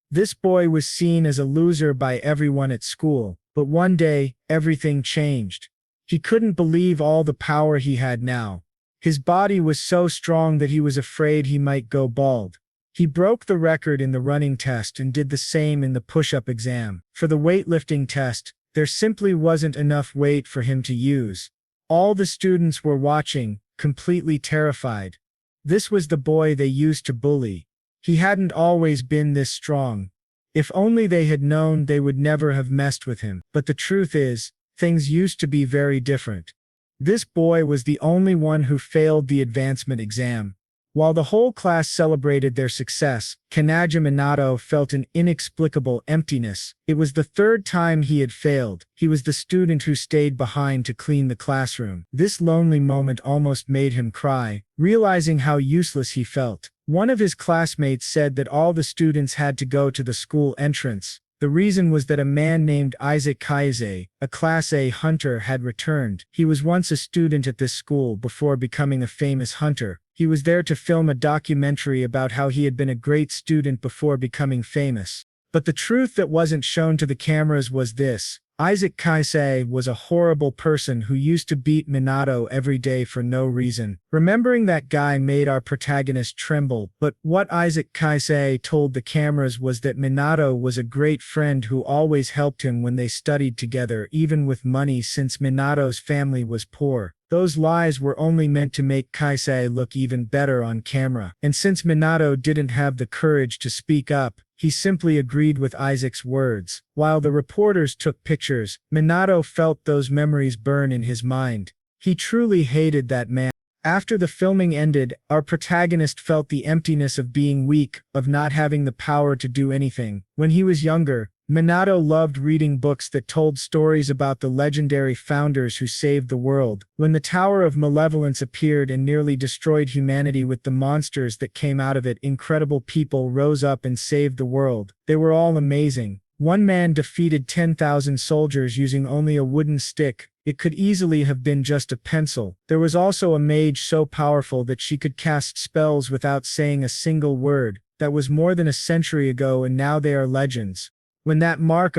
This boy was seen as a loser by everyone at school, but one day, everything changed. He couldn't believe all the power he had now. His body was so strong that he was afraid he might go bald. He broke the record in the running test and did the same in the push-up exam. For the weightlifting test, there simply wasn't enough weight for him to use. All the students were watching, completely terrified. This was the boy they used to bully. He hadn't always been this strong. If only they had known, they would never have messed with him. But the truth is, things used to be very different. This boy was the only one who failed the advancement exam. While the whole class celebrated their success, Kannagi Minato felt an inexplicable emptiness. It was the third time he had failed. He was the student who stayed behind to clean the classroom. This lonely moment almost made him cry, realizing how useless he felt. One of his classmates said that all the students had to go to the school entrance. The reason was that a man named Isaac Kaise, a Class A hunter, had returned. He was once a student at this school before becoming a famous hunter. He was there to film a documentary about how he had been a great student before becoming famous. But the truth that wasn't shown to the cameras was this: Isaac Kaise was a horrible person who used to beat Minato every day for no reason. Remembering that guy made our protagonist tremble, but what Isaac Kaise told the cameras was that Minato was a great friend who always helped him when they studied together, even with money, since Minato's family was poor. Those lies were only meant to make Kaise look even better on camera. And since Minato didn't have the courage to speak up, he simply agreed with Isaac's words. While the reporters took pictures, Minato felt those memories burn in his mind. He truly hated that man. After the filming ended, our protagonist felt the emptiness of being weak, of not having the power to do anything. When he was younger, Minato loved reading books that told stories about the legendary founders who saved the world. When the Tower of Malevolence appeared and nearly destroyed humanity with the monsters that came out of it, incredible people rose up and saved the world. They were all amazing. One man defeated 10,000 soldiers using only a wooden stick. It could easily have been just a pencil. There was also a mage so powerful that she could cast spells without saying a single word. That was more than a century ago, and now they are legends. When that mark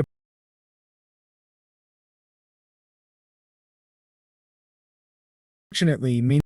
unfortunately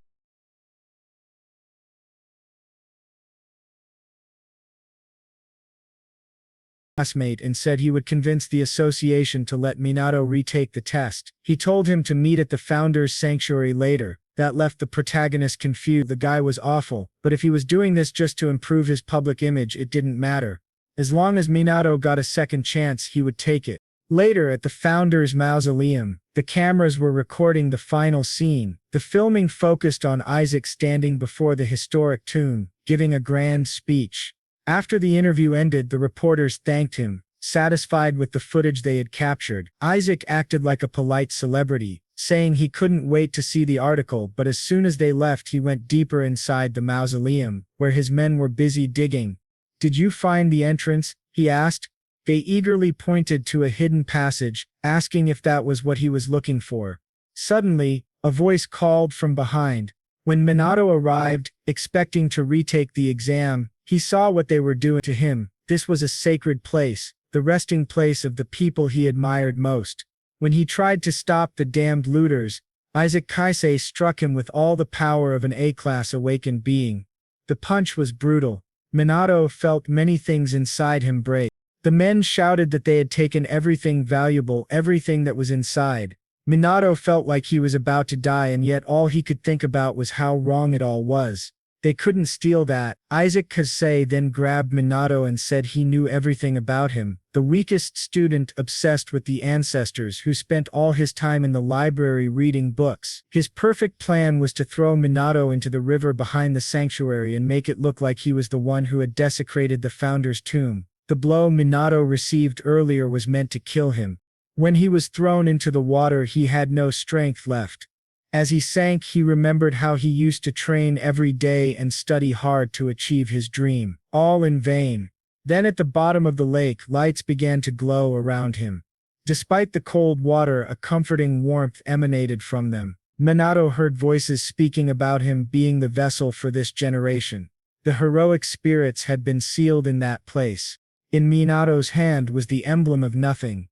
classmate and said he would convince the association to let Minato retake the test. He told him to meet at the Founders' Sanctuary later. That left the protagonist confused. The guy was awful, but if he was doing this just to improve his public image, it didn't matter. As long as Minato got a second chance, he would take it. Later, at the Founders' Mausoleum, the cameras were recording the final scene. The filming focused on Isaac standing before the historic tomb, giving a grand speech. After the interview ended, the reporters thanked him, satisfied with the footage they had captured. Isaac acted like a polite celebrity, saying he couldn't wait to see the article, but as soon as they left, he went deeper inside the mausoleum, where his men were busy digging. "Did you find the entrance?" he asked. They eagerly pointed to a hidden passage, asking if that was what he was looking for. Suddenly, a voice called from behind. When Minato arrived, expecting to retake the exam, he saw what they were doing to him. This was a sacred place, the resting place of the people he admired most. When he tried to stop the damned looters, Isaac Kaise struck him with all the power of an A-class awakened being. The punch was brutal. Minato felt many things inside him break. The men shouted that they had taken everything valuable, everything that was inside. Minato felt like he was about to die, and yet all he could think about was how wrong it all was. They couldn't steal that. Isaac Kaise then grabbed Minato and said he knew everything about him, the weakest student obsessed with the ancestors who spent all his time in the library reading books. His perfect plan was to throw Minato into the river behind the sanctuary and make it look like he was the one who had desecrated the founder's tomb. The blow Minato received earlier was meant to kill him. When he was thrown into the water, he had no strength left. As he sank, he remembered how he used to train every day and study hard to achieve his dream, all in vain. Then at the bottom of the lake, lights began to glow around him. Despite the cold water, a comforting warmth emanated from them. Minato heard voices speaking about him being the vessel for this generation. The heroic spirits had been sealed in that place. In Minato's hand was the emblem of nothing.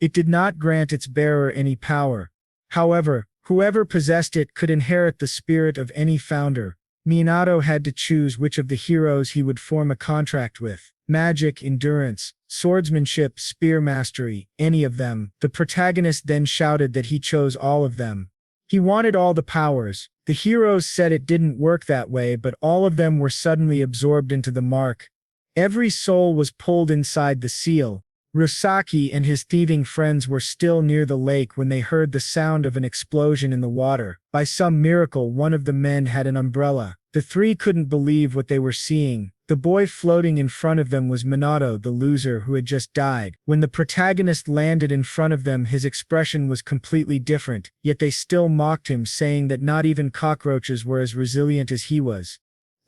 It did not grant its bearer any power. However, whoever possessed it could inherit the spirit of any founder. Minato had to choose which of the heroes he would form a contract with. Magic, endurance, swordsmanship, spear mastery, any of them. The protagonist then shouted that he chose all of them. He wanted all the powers. The heroes said it didn't work that way, but all of them were suddenly absorbed into the mark. Every soul was pulled inside the seal. Rusaki and his thieving friends were still near the lake when they heard the sound of an explosion in the water. By some miracle, one of the men had an umbrella. The three couldn't believe what they were seeing. The boy floating in front of them was Minato, the loser who had just died. When the protagonist landed in front of them, his expression was completely different, yet they still mocked him, saying that not even cockroaches were as resilient as he was.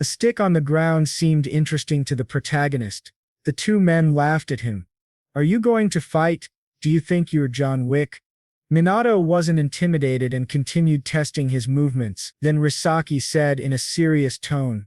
A stick on the ground seemed interesting to the protagonist. The two men laughed at him. "Are you going to fight? Do you think you're John Wick?" Minato wasn't intimidated and continued testing his movements. Then Risaki said in a serious tone,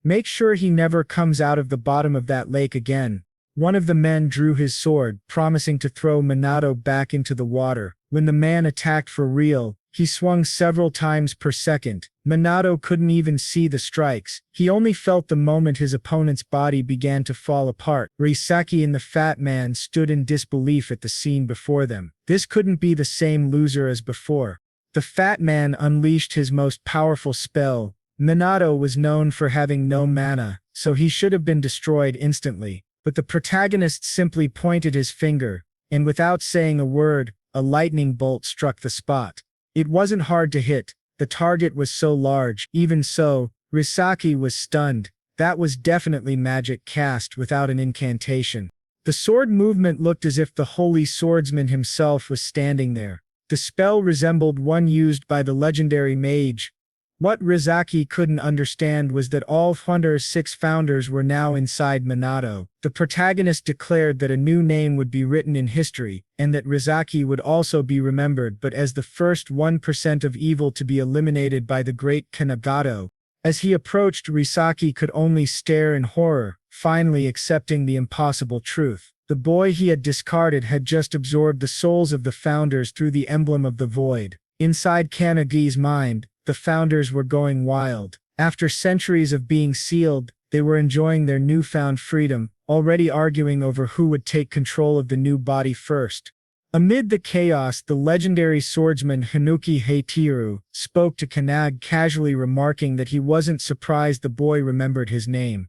"Make sure he never comes out of the bottom of that lake again." One of the men drew his sword, promising to throw Minato back into the water. When the man attacked for real, he swung several times per second. Minato couldn't even see the strikes. He only felt the moment his opponent's body began to fall apart. Risaki and the fat man stood in disbelief at the scene before them. This couldn't be the same loser as before. The fat man unleashed his most powerful spell. Minato was known for having no mana, so he should have been destroyed instantly. But the protagonist simply pointed his finger, and without saying a word, a lightning bolt struck the spot. It wasn't hard to hit. The target was so large. Even so, Risaki was stunned. That was definitely magic cast without an incantation. The sword movement looked as if the holy swordsman himself was standing there. The spell resembled one used by the legendary mage. What Risaki couldn't understand was that all Thunder's 6 founders were now inside Minato. The protagonist declared that a new name would be written in history, and that Risaki would also be remembered, but as the first 1% of evil to be eliminated by the great Kannagi. As he approached, Risaki could only stare in horror, finally accepting the impossible truth. The boy he had discarded had just absorbed the souls of the founders through the emblem of the void. Inside Kannagi's mind, the founders were going wild. After centuries of being sealed, they were enjoying their newfound freedom, already arguing over who would take control of the new body first. Amid the chaos, the legendary swordsman Hanuki Heitiru spoke to Kannagi, casually remarking that he wasn't surprised the boy remembered his name.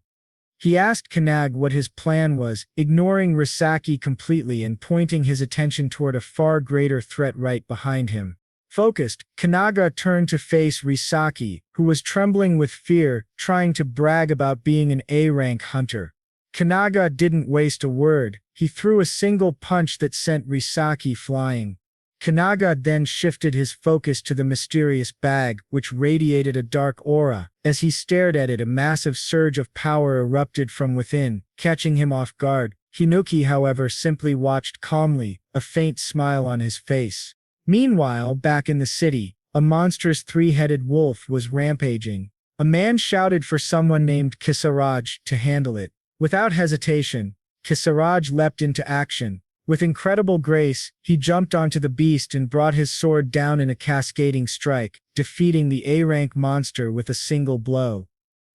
He asked Kannagi what his plan was, ignoring Risaki completely and pointing his attention toward a far greater threat right behind him. Focused, Kannagi turned to face Risaki, who was trembling with fear, trying to brag about being an A-rank hunter. Kannagi didn't waste a word. He threw a single punch that sent Risaki flying. Kannagi then shifted his focus to the mysterious bag, which radiated a dark aura. As he stared at it, a massive surge of power erupted from within, catching him off guard. Hanuki, however, simply watched calmly, a faint smile on his face. Meanwhile, back in the city, a monstrous 3-headed wolf was rampaging. A man shouted for someone named Kisarage to handle it. Without hesitation, Kisarage leapt into action. With incredible grace, he jumped onto the beast and brought his sword down in a cascading strike, defeating the A-rank monster with a single blow.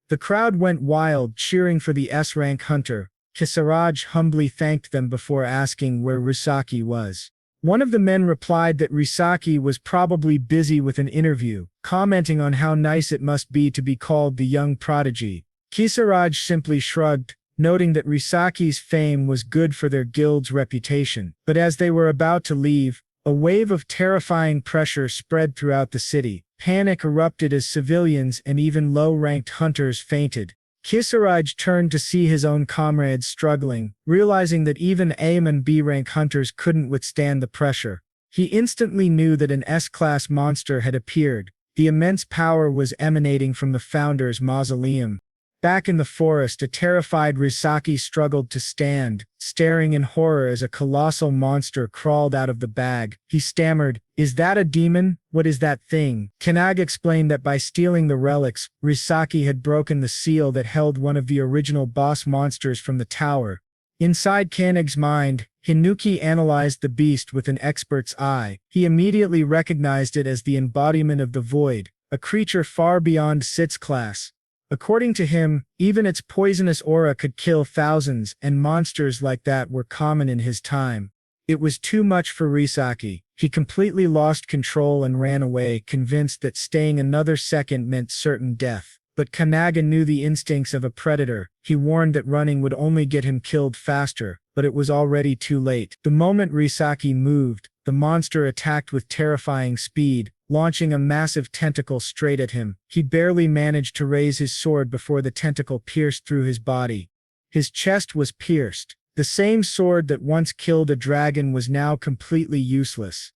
The crowd went wild, cheering for the S-rank hunter. Kisarage humbly thanked them before asking where Risaki was. One of the men replied that Risaki was probably busy with an interview, commenting on how nice it must be to be called the young prodigy. Kisarage simply shrugged, noting that Risaki's fame was good for their guild's reputation. But as they were about to leave, a wave of terrifying pressure spread throughout the city. Panic erupted as civilians and even low-ranked hunters fainted. Kisarage turned to see his own comrades struggling, realizing that even A and B-rank hunters couldn't withstand the pressure. He instantly knew that an S-class monster had appeared. The immense power was emanating from the founder's mausoleum. Back in the forest, a terrified Risaki struggled to stand, staring in horror as a colossal monster crawled out of the bag. He stammered, "Is that a demon? What is that thing?" Kannagi explained that by stealing the relics, Risaki had broken the seal that held one of the original boss monsters from the tower. Inside Kannag's mind, Hinuki analyzed the beast with an expert's eye. He immediately recognized it as the embodiment of the void, a creature far beyond Sit's class. According to him, even its poisonous aura could kill thousands, and monsters like that were common in his time. It was too much for Risaki. He completely lost control and ran away, convinced that staying another second meant certain death. But Kannagi knew the instincts of a predator. He warned that running would only get him killed faster, but it was already too late. The moment Risaki moved, the monster attacked with terrifying speed, launching a massive tentacle straight at him. He barely managed to raise his sword before the tentacle pierced through his body. His chest was pierced. The same sword that once killed a dragon was now completely useless.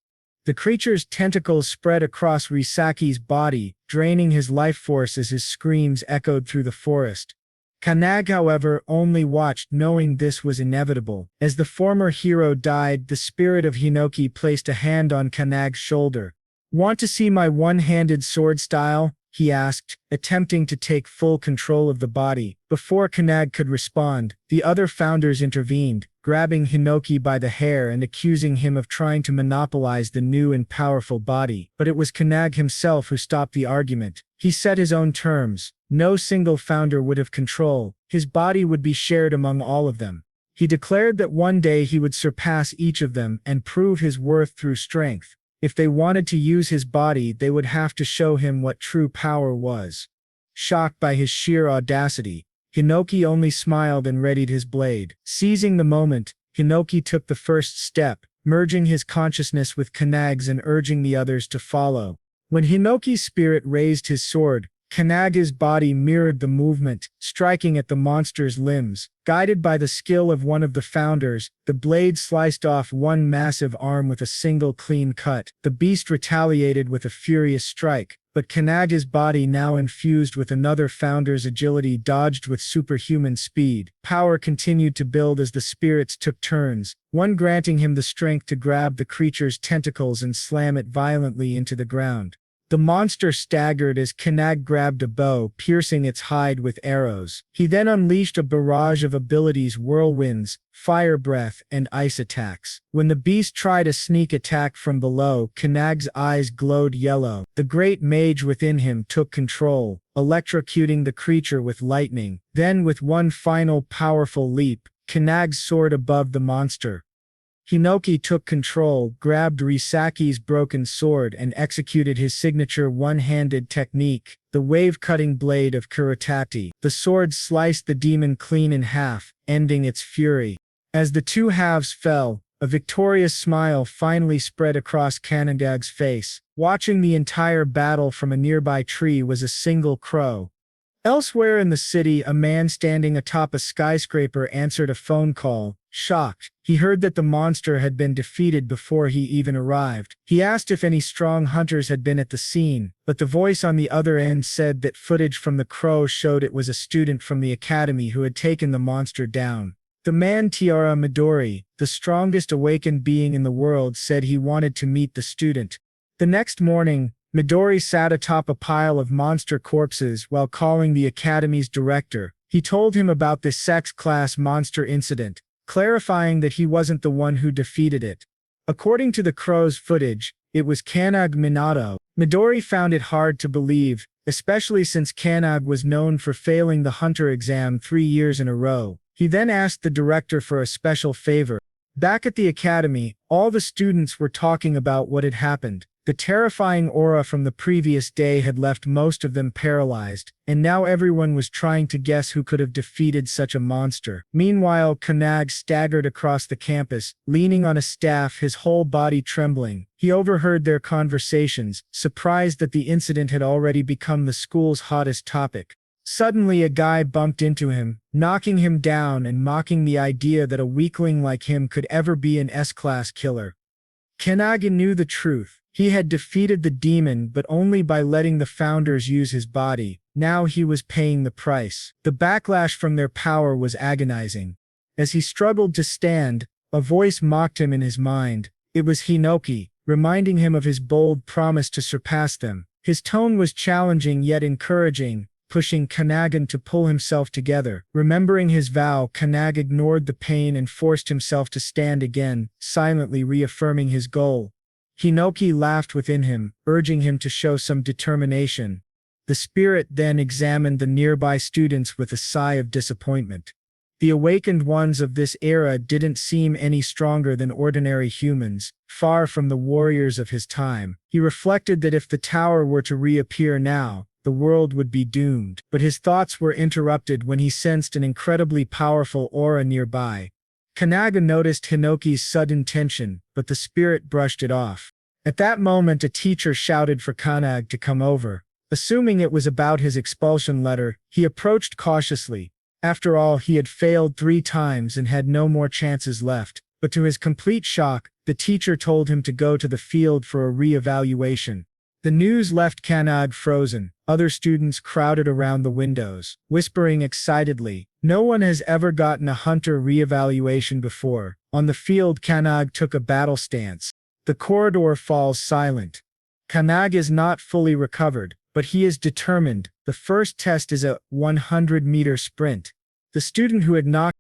The creature's tentacles spread across Risaki's body, draining his life force as his screams echoed through the forest. Kannagi, however, only watched, knowing this was inevitable. As the former hero died, the spirit of Hinoki placed a hand on Kannagi's shoulder. "Want to see my one-handed sword style?" he asked, attempting to take full control of the body. Before Kannagi could respond, the other founders intervened, grabbing Hinoki by the hair and accusing him of trying to monopolize the new and powerful body. But it was Kannagi himself who stopped the argument. He set his own terms. No single founder would have control. His body would be shared among all of them. He declared that one day he would surpass each of them and prove his worth through strength. If they wanted to use his body, they would have to show him what true power was. Shocked by his sheer audacity, Hinoki only smiled and readied his blade. Seizing the moment, Hinoki took the first step, merging his consciousness with Kannagi's and urging the others to follow. When Hinoki's spirit raised his sword, Kannagi's body mirrored the movement, striking at the monster's limbs. Guided by the skill of one of the founders, the blade sliced off one massive arm with a single clean cut. The beast retaliated with a furious strike, but Kannagi's body, now infused with another founder's agility, dodged with superhuman speed. Power continued to build as the spirits took turns, one granting him the strength to grab the creature's tentacles and slam it violently into the ground. The monster staggered as Kannagi grabbed a bow, piercing its hide with arrows. He then unleashed a barrage of abilities: whirlwinds, fire breath, and ice attacks. When the beast tried a sneak attack from below, Kannagi's eyes glowed yellow. The great mage within him took control, electrocuting the creature with lightning. Then, with one final powerful leap, Kannagi soared above the monster. Hinoki took control, grabbed Risaki's broken sword, and executed his signature one-handed technique, the wave-cutting blade of Kuretake. The sword sliced the demon clean in half, ending its fury. As the two halves fell, a victorious smile finally spread across Kannagi's face. Watching the entire battle from a nearby tree was a single crow. Elsewhere in the city, a man standing atop a skyscraper answered a phone call. Shocked, he heard that the monster had been defeated before he even arrived. He asked if any strong hunters had been at the scene, but the voice on the other end said that footage from the crow showed it was a student from the academy who had taken the monster down. The man, Tiara Midori, the strongest awakened being in the world, said he wanted to meet the student. The next morning, Midori sat atop a pile of monster corpses while calling the academy's director. He told him about the sex-class monster incident, clarifying that he wasn't the one who defeated it. According to the crow's footage, it was Kannagi Minato. Midori found it hard to believe, especially since Kannagi was known for failing the hunter exam 3 years in a row. He then asked the director for a special favor. Back at the academy, all the students were talking about what had happened. The terrifying aura from the previous day had left most of them paralyzed, and now everyone was trying to guess who could have defeated such a monster. Meanwhile, Kannagi staggered across the campus, leaning on a staff, his whole body trembling. He overheard their conversations, surprised that the incident had already become the school's hottest topic. Suddenly, a guy bumped into him, knocking him down and mocking the idea that a weakling like him could ever be an S-class killer. Kannagi knew the truth. He had defeated the demon, but only by letting the founders use his body. Now he was paying the price. The backlash from their power was agonizing. As he struggled to stand, a voice mocked him in his mind. It was Hinoki, reminding him of his bold promise to surpass them. His tone was challenging yet encouraging. pushing Kannagi to pull himself together. Remembering his vow, Kannagi ignored the pain and forced himself to stand again, silently reaffirming his goal. Hinoki laughed within him, urging him to show some determination. The spirit then examined the nearby students with a sigh of disappointment. The awakened ones of this era didn't seem any stronger than ordinary humans, far from the warriors of his time. He reflected that if the tower were to reappear now, the world would be doomed. But his thoughts were interrupted when he sensed an incredibly powerful aura nearby. Kannagi noticed Hinoki's sudden tension, but the spirit brushed it off. At that moment, a teacher shouted for Kannagi to come over. Assuming it was about his expulsion letter, he approached cautiously. After all, he had failed 3 times and had no more chances left. But to his complete shock, the teacher told him to go to the field for a re-evaluation. The news left Kannagi frozen. Other students crowded around the windows, whispering excitedly. No one has ever gotten a hunter re-evaluation before. On the field, Kannagi took a battle stance. The corridor falls silent. Kannagi is not fully recovered, but he is determined. The first test is a 100-meter sprint. The student who had knocked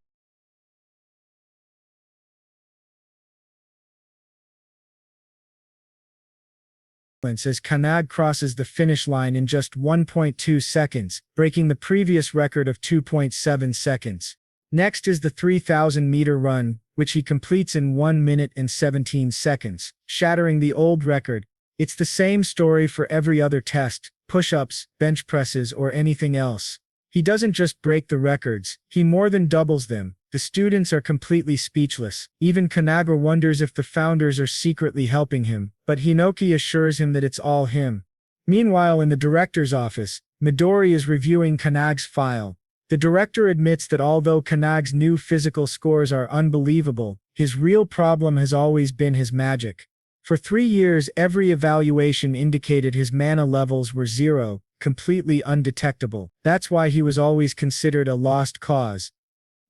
as Kannagi crosses the finish line in just 1.2 seconds, breaking the previous record of 2.7 seconds. Next is the 3,000-meter run, which he completes in 1 minute and 17 seconds, shattering the old record. It's the same story for every other test, push-ups, bench presses, or anything else. He doesn't just break the records, he more than doubles them. The students are completely speechless. Even Kannagi wonders if the founders are secretly helping him, but Hinoki assures him that it's all him. Meanwhile, in the director's office, Midori is reviewing Kannagi's file. The director admits that although Kannagi's new physical scores are unbelievable, his real problem has always been his magic. For 3 years, every evaluation indicated his mana levels were 0, completely undetectable. That's why he was always considered a lost cause.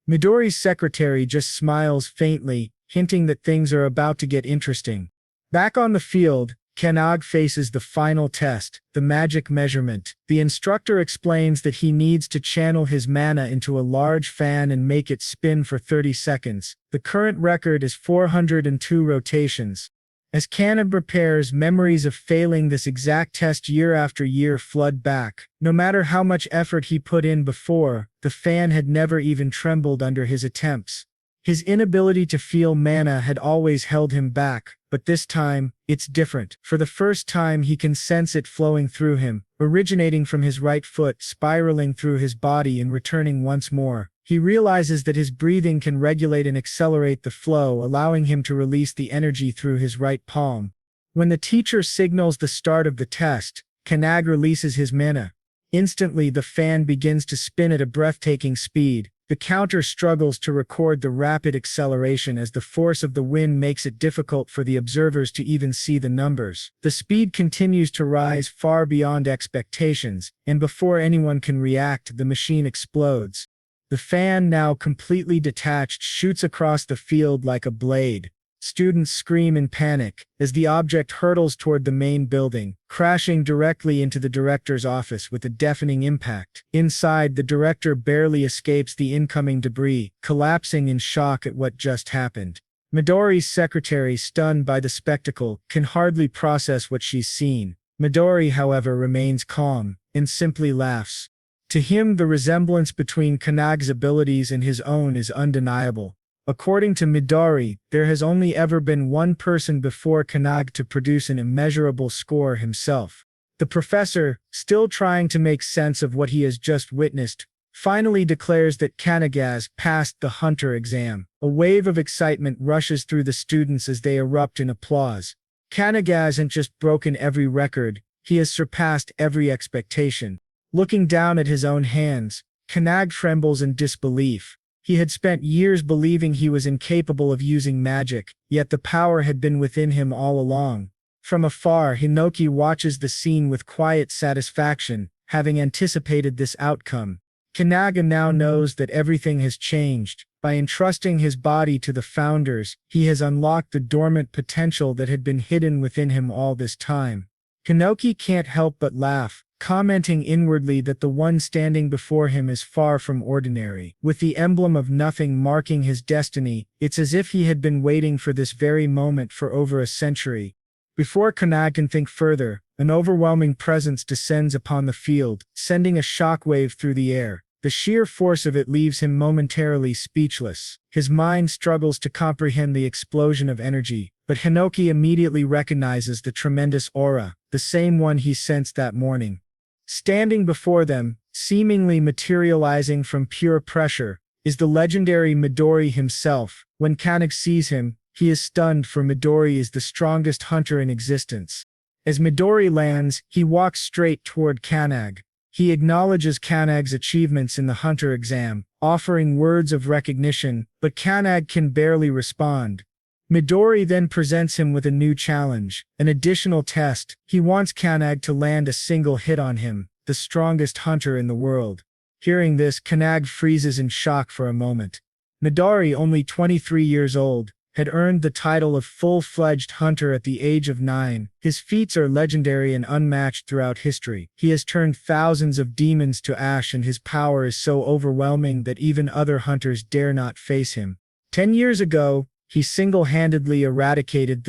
Midori's secretary just smiles faintly, hinting that things are about to get interesting. Back on the field, Kannagi faces the final test, the magic measurement. The instructor explains that he needs to channel his mana into a large fan and make it spin for 30 seconds. The current record is 402 rotations. As Kannagi prepares, memories of failing this exact test year after year flood back. No matter how much effort he put in before, the fan had never even trembled under his attempts. His inability to feel mana had always held him back, but this time, it's different. For the first time, he can sense it flowing through him, originating from his right foot, spiraling through his body and returning once more. He realizes that his breathing can regulate and accelerate the flow, allowing him to release the energy through his right palm. When the teacher signals the start of the test, Kannagi releases his mana. Instantly, the fan begins to spin at a breathtaking speed. The counter struggles to record the rapid acceleration as the force of the wind makes it difficult for the observers to even see the numbers. The speed continues to rise far beyond expectations, and before anyone can react, the machine explodes. The fan, now completely detached, shoots across the field like a blade. Students scream in panic as the object hurtles toward the main building, crashing directly into the director's office with a deafening impact. Inside, the director barely escapes the incoming debris, collapsing in shock at what just happened. Midori's secretary, stunned by the spectacle, can hardly process what she's seen. Midori, however, remains calm and simply laughs. To him, the resemblance between Kannagi's abilities and his own is undeniable. According to Midori, there has only ever been one person before Kannagi to produce an immeasurable score himself. The professor, still trying to make sense of what he has just witnessed, finally declares that Kannagi has passed the hunter exam. A wave of excitement rushes through the students as they erupt in applause. Kannagi hasn't just broken every record, he has surpassed every expectation. Looking down at his own hands, Kannagi trembles in disbelief. He had spent years believing he was incapable of using magic, yet the power had been within him all along. From afar, Hinoki watches the scene with quiet satisfaction, having anticipated this outcome. Kannagi now knows that everything has changed. By entrusting his body to the founders, he has unlocked the dormant potential that had been hidden within him all this time. Hinoki can't help but laugh, commenting inwardly that the one standing before him is far from ordinary. With the emblem of nothing marking his destiny, it's as if he had been waiting for this very moment for over a century. Before Kannagi can think further, an overwhelming presence descends upon the field, sending a shockwave through the air. The sheer force of it leaves him momentarily speechless. His mind struggles to comprehend the explosion of energy, but Hinoki immediately recognizes the tremendous aura, the same one he sensed that morning. Standing before them, seemingly materializing from pure pressure, is the legendary Midori himself. When Kannagi sees him, he is stunned, for Midori is the strongest hunter in existence. As Midori lands, he walks straight toward Kannagi. He acknowledges Kannagi's achievements in the hunter exam, offering words of recognition, but Kannagi can barely respond. Midori then presents him with a new challenge, an additional test. He wants Kannagi to land a single hit on him, the strongest hunter in the world. Hearing this, Kannagi freezes in shock for a moment. Midori, only 23 years old, had earned the title of full-fledged hunter at the age of 9. His feats are legendary and unmatched throughout history. He has turned thousands of demons to ash, and his power is so overwhelming that even other hunters dare not face him. 10 years ago, he single-handedly eradicated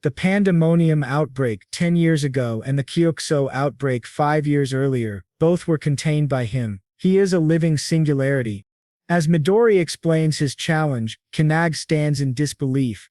the pandemonium outbreak 10 years ago and the Kyokuso outbreak 5 years earlier. Both were contained by him. He is a living singularity. As Midori explains his challenge, Kannagi stands in disbelief.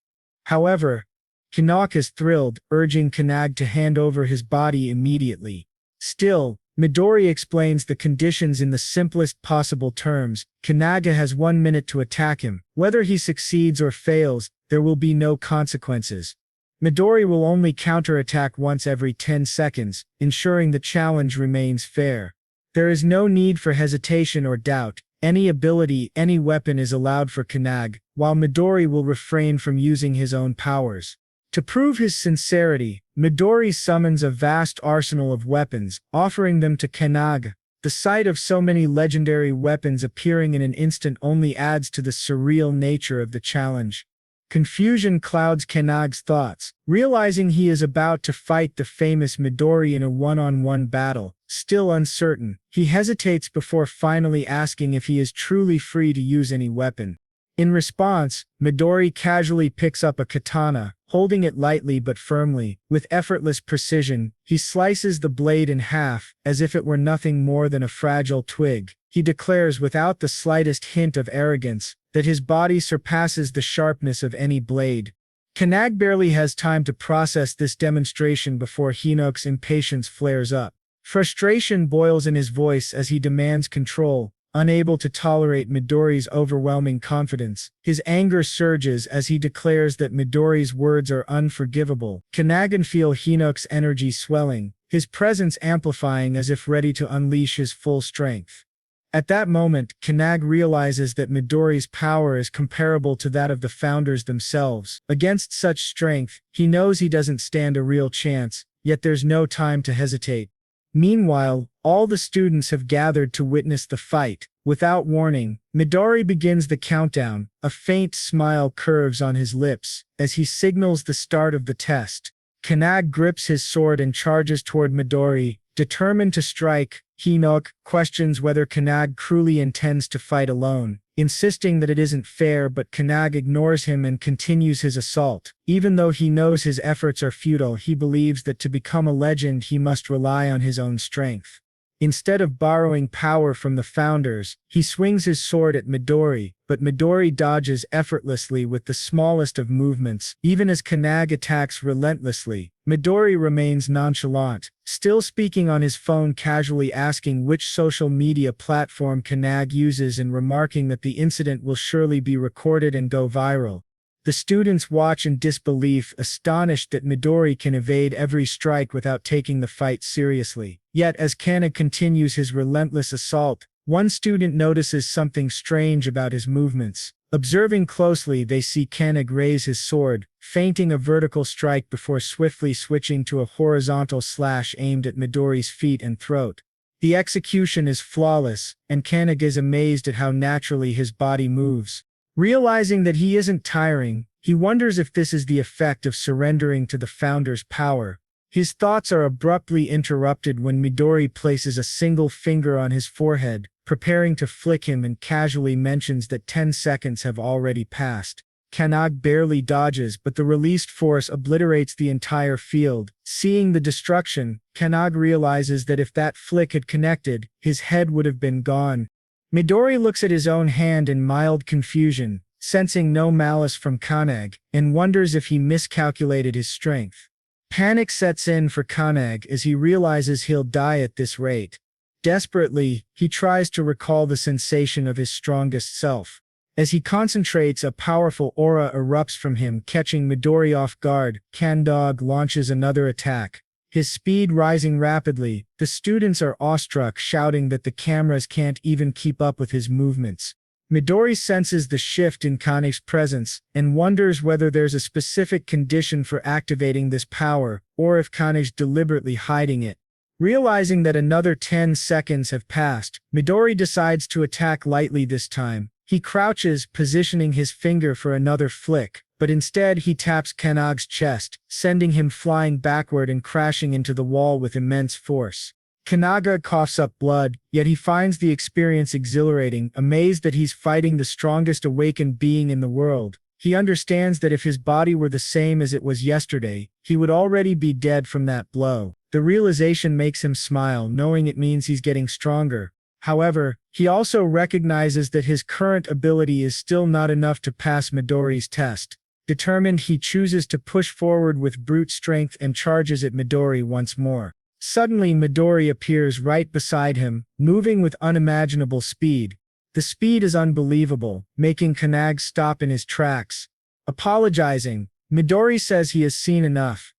However, Kannagi is thrilled, urging Kannagi to hand over his body immediately. Still, Midori explains the conditions in the simplest possible terms. Kannagi has 1 minute to attack him. Whether he succeeds or fails, there will be no consequences. Midori will only counterattack once every 10 seconds, ensuring the challenge remains fair. There is no need for hesitation or doubt. Any ability, any weapon is allowed for Kannagi, while Midori will refrain from using his own powers. To prove his sincerity, Midori summons a vast arsenal of weapons, offering them to Kannagi. The sight of so many legendary weapons appearing in an instant only adds to the surreal nature of the challenge. Confusion clouds Kannagi's thoughts. Realizing he is about to fight the famous Midori in a one-on-one battle, still uncertain, he hesitates before finally asking if he is truly free to use any weapon. In response, Midori casually picks up a katana, holding it lightly but firmly. With effortless precision, he slices the blade in half, as if it were nothing more than a fragile twig. He declares without the slightest hint of arrogance that his body surpasses the sharpness of any blade. Kannagi barely has time to process this demonstration before Hinoki's impatience flares up. Frustration boils in his voice as he demands control. Unable to tolerate Midori's overwhelming confidence, his anger surges as he declares that Midori's words are unforgivable. Kannagi can feel Hinoki's energy swelling, his presence amplifying as if ready to unleash his full strength. At that moment, Kannagi realizes that Midori's power is comparable to that of the founders themselves. Against such strength, he knows he doesn't stand a real chance, yet there's no time to hesitate. Meanwhile, all the students have gathered to witness the fight. Without warning, Midori begins the countdown. A faint smile curves on his lips as he signals the start of the test. Kannagi grips his sword and charges toward Midori, determined to strike. Hinoki questions whether Kannagi truly intends to fight alone, insisting that it isn't fair, but Kannagi ignores him and continues his assault. Even though he knows his efforts are futile, he believes that to become a legend he must rely on his own strength. Instead of borrowing power from the founders, he swings his sword at Midori, but Midori dodges effortlessly with the smallest of movements. Even as Kannagi attacks relentlessly, Midori remains nonchalant, still speaking on his phone, casually asking which social media platform Kannagi uses and remarking that the incident will surely be recorded and go viral. The students watch in disbelief, astonished that Midori can evade every strike without taking the fight seriously. Yet as Kannagi continues his relentless assault, one student notices something strange about his movements. Observing closely, they see Kannagi raise his sword, feinting a vertical strike before swiftly switching to a horizontal slash aimed at Midori's feet and throat. The execution is flawless, and Kannagi is amazed at how naturally his body moves. Realizing that he isn't tiring, he wonders if this is the effect of surrendering to the founder's power. His thoughts are abruptly interrupted when Midori places a single finger on his forehead, preparing to flick him, and casually mentions that 10 seconds have already passed. Kannagi barely dodges, but the released force obliterates the entire field. Seeing the destruction, Kannagi realizes that if that flick had connected, his head would have been gone. Midori looks at his own hand in mild confusion, sensing no malice from Kannagi, and wonders if he miscalculated his strength. Panic sets in for Kannagi as he realizes he'll die at this rate. Desperately, he tries to recall the sensation of his strongest self. As he concentrates, a powerful aura erupts from him, catching Midori off guard. Kannagi launches another attack, his speed rising rapidly. The students are awestruck, shouting that the cameras can't even keep up with his movements. Midori senses the shift in Kannagi's presence and wonders whether there's a specific condition for activating this power, or if Kannagi's deliberately hiding it. Realizing that another 10 seconds have passed, Midori decides to attack lightly this time. He crouches, positioning his finger for another flick, but instead he taps Kannagi's chest, sending him flying backward and crashing into the wall with immense force. Kannagi coughs up blood, yet he finds the experience exhilarating, amazed that he's fighting the strongest awakened being in the world. He understands that if his body were the same as it was yesterday, he would already be dead from that blow. The realization makes him smile, knowing it means he's getting stronger. However, he also recognizes that his current ability is still not enough to pass Midori's test. Determined, he chooses to push forward with brute strength and charges at Midori once more. Suddenly, Midori appears right beside him, moving with unimaginable speed. The speed is unbelievable, making Kannagi stop in his tracks. Apologizing, Midori says he has seen enough.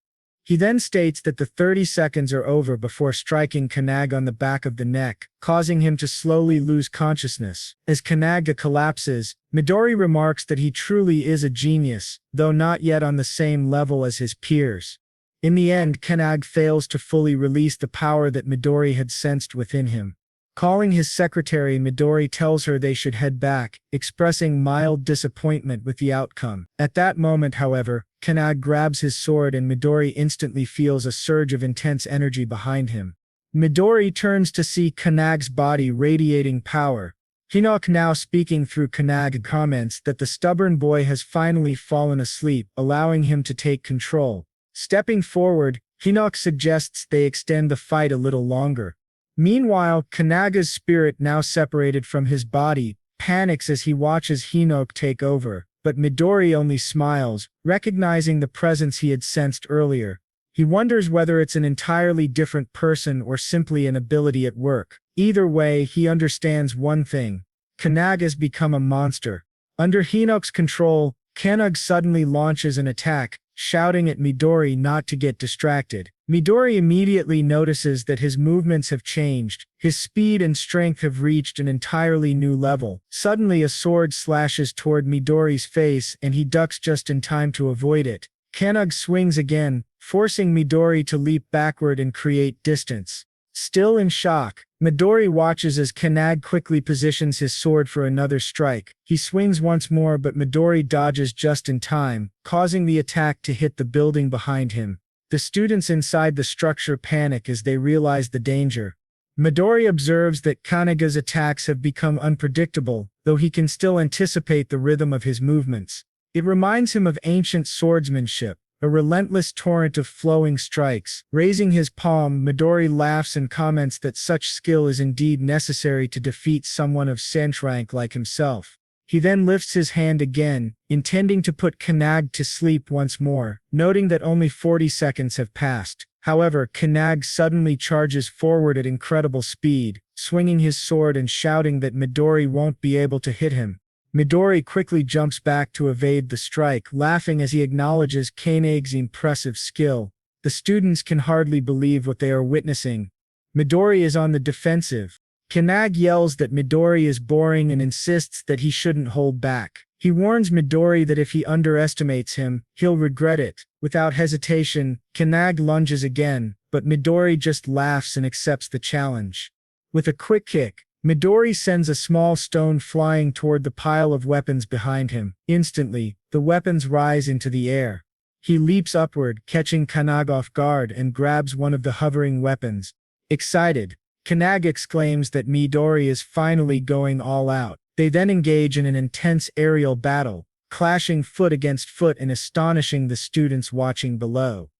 He then states that the 30 seconds are over before striking Kannagi on the back of the neck, causing him to slowly lose consciousness. As Kannagi collapses, Midori remarks that he truly is a genius, though not yet on the same level as his peers. In the end, Kannagi fails to fully release the power that Midori had sensed within him. Calling his secretary, Midori tells her they should head back, expressing mild disappointment with the outcome. At that moment, however, Kannagi grabs his sword and Midori instantly feels a surge of intense energy behind him. Midori turns to see Kannagi's body radiating power. Hinoki, now speaking through Kannagi, comments that the stubborn boy has finally fallen asleep, allowing him to take control. Stepping forward, Hinoki suggests they extend the fight a little longer. Meanwhile, Kannagi's spirit, now separated from his body, panics as he watches Hinoki take over, but Midori only smiles, recognizing the presence he had sensed earlier. He wonders whether it's an entirely different person or simply an ability at work. Either way, he understands one thing: Kannagi has become a monster. Under Hinoki's control, Kannagi suddenly launches an attack, shouting at Midori not to get distracted. Midori immediately notices that his movements have changed. His speed and strength have reached an entirely new level. Suddenly, a sword slashes toward Midori's face and he ducks just in time to avoid it. Kannagi swings again, forcing Midori to leap backward and create distance. Still in shock, Midori watches as Kannagi quickly positions his sword for another strike. He swings once more, but Midori dodges just in time, causing the attack to hit the building behind him. The students inside the structure panic as they realize the danger. Midori observes that Kannagi's attacks have become unpredictable, though he can still anticipate the rhythm of his movements. It reminds him of ancient swordsmanship, a relentless torrent of flowing strikes. Raising his palm, Midori laughs and comments that such skill is indeed necessary to defeat someone of Senshi rank like himself. He then lifts his hand again, intending to put Kannagi to sleep once more, noting that only 40 seconds have passed. However, Kannagi suddenly charges forward at incredible speed, swinging his sword and shouting that Midori won't be able to hit him. Midori quickly jumps back to evade the strike, laughing as he acknowledges Kannagi's impressive skill. The students can hardly believe what they are witnessing. Midori is on the defensive. Kannagi yells that Midori is boring and insists that he shouldn't hold back. He warns Midori that if he underestimates him, he'll regret it. Without hesitation, Kannagi lunges again, but Midori just laughs and accepts the challenge. With a quick kick, Midori sends a small stone flying toward the pile of weapons behind him. Instantly, the weapons rise into the air. He leaps upward, catching Kannagi off guard and grabs one of the hovering weapons. Excited, Kannagi exclaims that Midori is finally going all out. They then engage in an intense aerial battle, clashing foot against foot and astonishing the students watching below.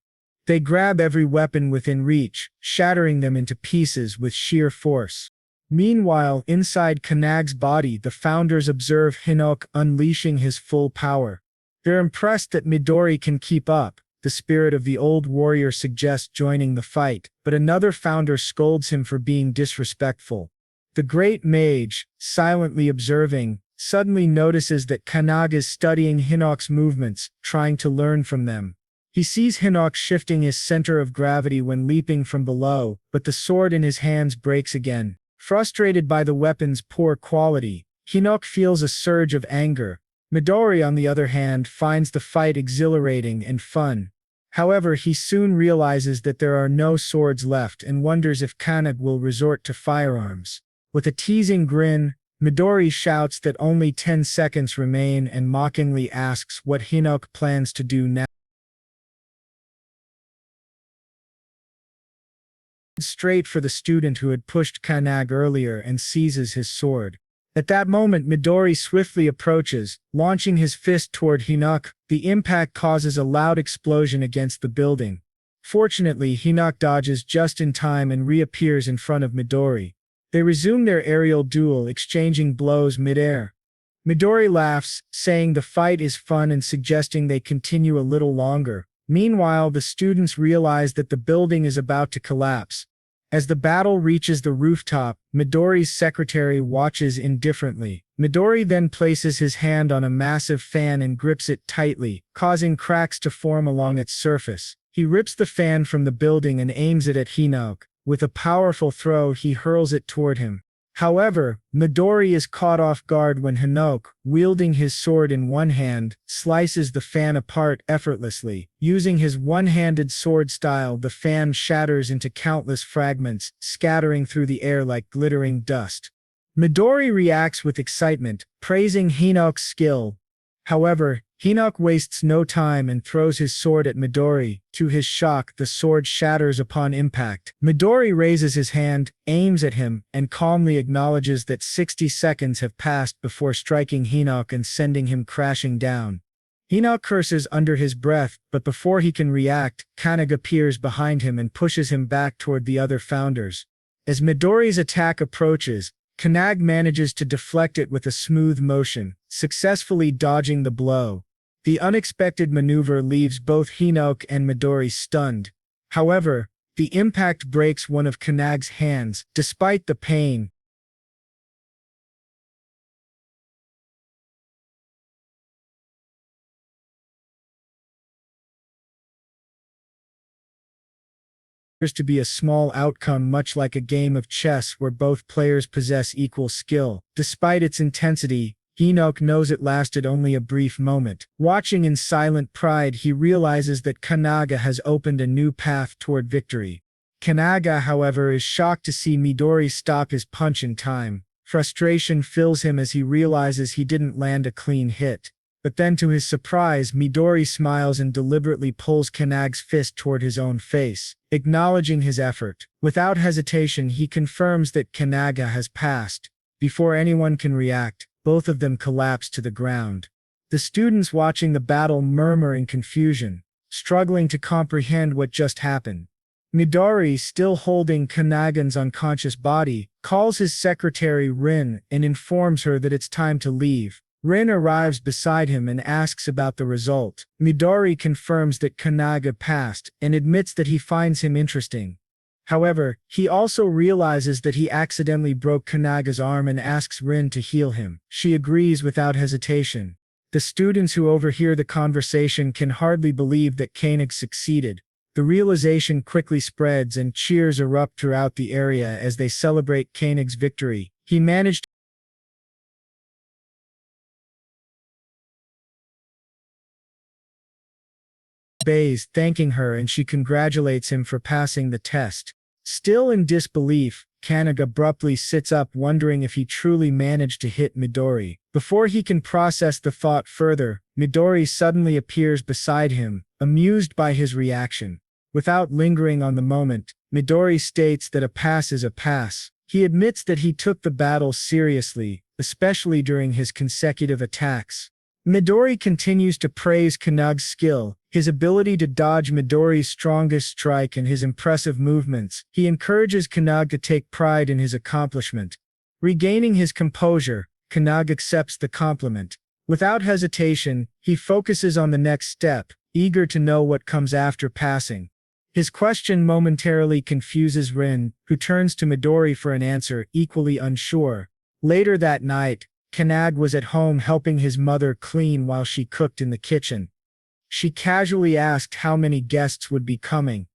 They grab every weapon within reach, shattering them into pieces with sheer force. Meanwhile, inside Kannagi's body, the founders observe Hinoki unleashing his full power. They're impressed that Midori can keep up. The spirit of the old warrior suggests joining the fight, but another founder scolds him for being disrespectful. The great mage, silently observing, suddenly notices that Kannagi is studying Hinoki's movements, trying to learn from them. He sees Hinoki shifting his center of gravity when leaping from below, but the sword in his hands breaks again. Frustrated by the weapon's poor quality, Hinoki feels a surge of anger. Midori, on the other hand, finds the fight exhilarating and fun. However, he soon realizes that there are no swords left and wonders if Kannagi will resort to firearms. With a teasing grin, Midori shouts that only 10 seconds remain and mockingly asks what Hinoki plans to do now. Straight for the student who had pushed Kannagi earlier and seizes his sword. At that moment, Midori swiftly approaches, launching his fist toward Hinoki. The impact causes a loud explosion against the building. Fortunately, Hinoki dodges just in time and reappears in front of Midori. They resume their aerial duel, exchanging blows mid-air. Midori laughs, saying the fight is fun and suggesting they continue a little longer. Meanwhile, the students realize that the building is about to collapse. As the battle reaches the rooftop, Midori's secretary watches indifferently. Midori then places his hand on a massive fan and grips it tightly, causing cracks to form along its surface. He rips the fan from the building and aims it at Hinoki. With a powerful throw, he hurls it toward him. However, Midori is caught off guard when Hinoki, wielding his sword in one hand, slices the fan apart effortlessly. Using his one-handed sword style, the fan shatters into countless fragments, scattering through the air like glittering dust. Midori reacts with excitement, praising Hinoki's skill. However, Hinoki wastes no time and throws his sword at Midori. To his shock, the sword shatters upon impact. Midori raises his hand, aims at him, and calmly acknowledges that 60 seconds have passed before striking Hinoki and sending him crashing down. Hinoki curses under his breath, but before he can react, Kannagi appears behind him and pushes him back toward the other founders. As Midori's attack approaches, Kannagi manages to deflect it with a smooth motion, successfully dodging the blow. The unexpected maneuver leaves both Hinoki and Midori stunned. However, the impact breaks one of Kannagi's hands. Despite the pain, appears to be a small outcome, much like a game of chess where both players possess equal skill. Despite its intensity, Hinoki knows it lasted only a brief moment. Watching in silent pride, he realizes that Kannagi has opened a new path toward victory. Kannagi, however, is shocked to see Midori stop his punch in time. Frustration fills him as he realizes he didn't land a clean hit. But then, to his surprise, Midori smiles and deliberately pulls Kannagi's fist toward his own face, acknowledging his effort. Without hesitation, he confirms that Kannagi has passed. Before anyone can react, both of them collapse to the ground. The students watching the battle murmur in confusion, struggling to comprehend what just happened. Midori, still holding Kannagi's unconscious body, calls his secretary Rin and informs her that it's time to leave. Rin arrives beside him and asks about the result. Midori confirms that Kannagi passed and admits that he finds him interesting. However, he also realizes that he accidentally broke Kannagi's arm and asks Rin to heal him. She agrees without hesitation. The students who overhear the conversation can hardly believe that Kannagi succeeded. The realization quickly spreads and cheers erupt throughout the area as they celebrate Kannagi's victory. He managed obeys, thanking her, and she congratulates him for passing the test. Still in disbelief, Kannagi abruptly sits up, wondering if he truly managed to hit Midori. Before he can process the thought further, Midori suddenly appears beside him, amused by his reaction. Without lingering on the moment, Midori states that a pass is a pass. He admits that he took the battle seriously, especially during his consecutive attacks. Midori continues to praise Kannag's skill, his ability to dodge Midori's strongest strike and his impressive movements. He encourages Kannag to take pride in his accomplishment. Regaining his composure, Kannag accepts the compliment. Without hesitation, he focuses on the next step, eager to know what comes after passing. His question momentarily confuses Rin, who turns to Midori for an answer, equally unsure. Later that night, Kannag was at home helping his mother clean while she cooked in the kitchen. She casually asked how many guests would be coming.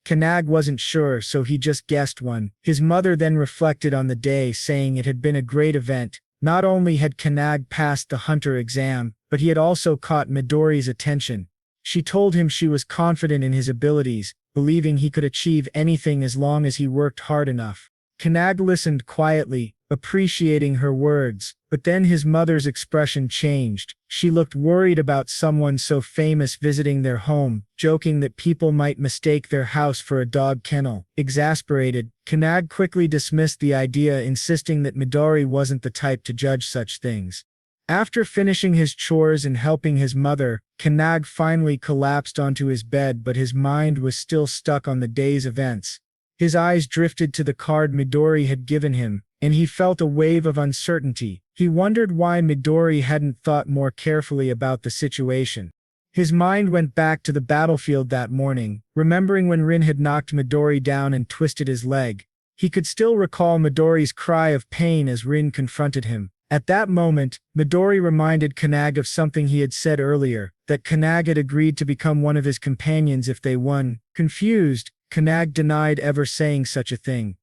Kannag wasn't sure, so he just guessed one. His mother then reflected on the day, saying it had been a great event. Not only had Kannag passed the hunter exam, but he had also caught Midori's attention. She told him she was confident in his abilities, believing he could achieve anything as long as he worked hard enough. Kannag listened quietly, appreciating her words, but then his mother's expression changed. She looked worried about someone so famous visiting their home, joking that people might mistake their house for a dog kennel. Exasperated, Kannag quickly dismissed the idea, insisting that Midori wasn't the type to judge such things. After finishing his chores and helping his mother, Kannag finally collapsed onto his bed, but his mind was still stuck on the day's events. His eyes drifted to the card Midori had given him, and he felt a wave of uncertainty. He wondered why Midori hadn't thought more carefully about the situation. His mind went back to the battlefield that morning, remembering when Rin had knocked Midori down and twisted his leg. He could still recall Midori's cry of pain as Rin confronted him. At that moment, Midori reminded Kannag of something he had said earlier, that Kannag had agreed to become one of his companions if they won. Confused, Kannag denied ever saying such a thing.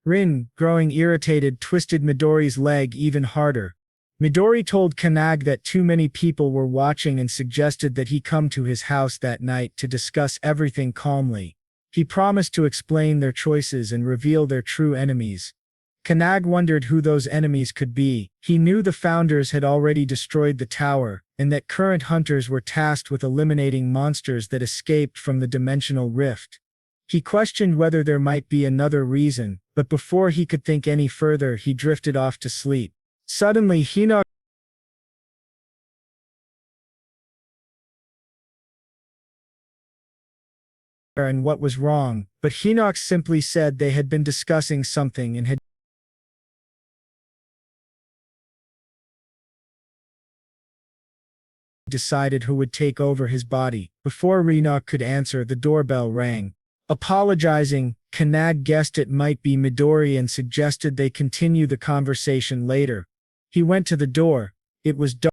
Rin, growing irritated, twisted Midori's leg even harder. Midori told Kannag that too many people were watching and suggested that he come to his house that night to discuss everything calmly. He promised to explain their choices and reveal their true enemies. Kannag wondered who those enemies could be. He knew the founders had already destroyed the tower, and that current hunters were tasked with eliminating monsters that escaped from the dimensional rift. He questioned whether there might be another reason, but before he could think any further, he drifted off to sleep. Suddenly, Hinox and what was wrong, but Hinox simply said they had been discussing something and had decided who would take over his body. Before Hinox could answer, the doorbell rang. Apologizing, Kannag guessed it might be Midori and suggested they continue the conversation later. He went to the door. It was dark.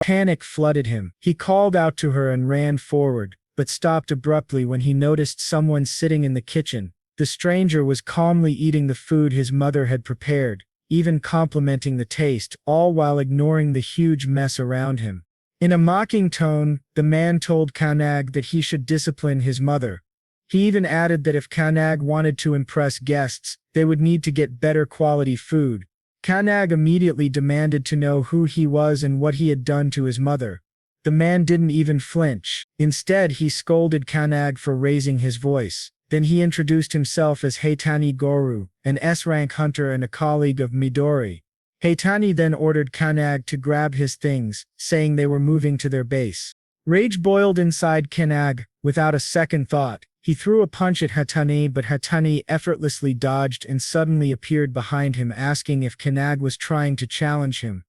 Panic flooded him. He called out to her and ran forward, but stopped abruptly when he noticed someone sitting in the kitchen. The stranger was calmly eating the food his mother had prepared, even complimenting the taste, all while ignoring the huge mess around him. In a mocking tone, the man told Kannag that he should discipline his mother. He even added that if Kannag wanted to impress guests, they would need to get better quality food. Kannag immediately demanded to know who he was and what he had done to his mother. The man didn't even flinch. Instead, he scolded Kannag for raising his voice. Then he introduced himself as Heitani Goru, an S-rank hunter and a colleague of Midori. Heitani then ordered Kannag to grab his things, saying they were moving to their base. Rage boiled inside Kannag. Without a second thought, he threw a punch at Heitani, but Heitani effortlessly dodged and suddenly appeared behind him, asking if Kannag was trying to challenge him.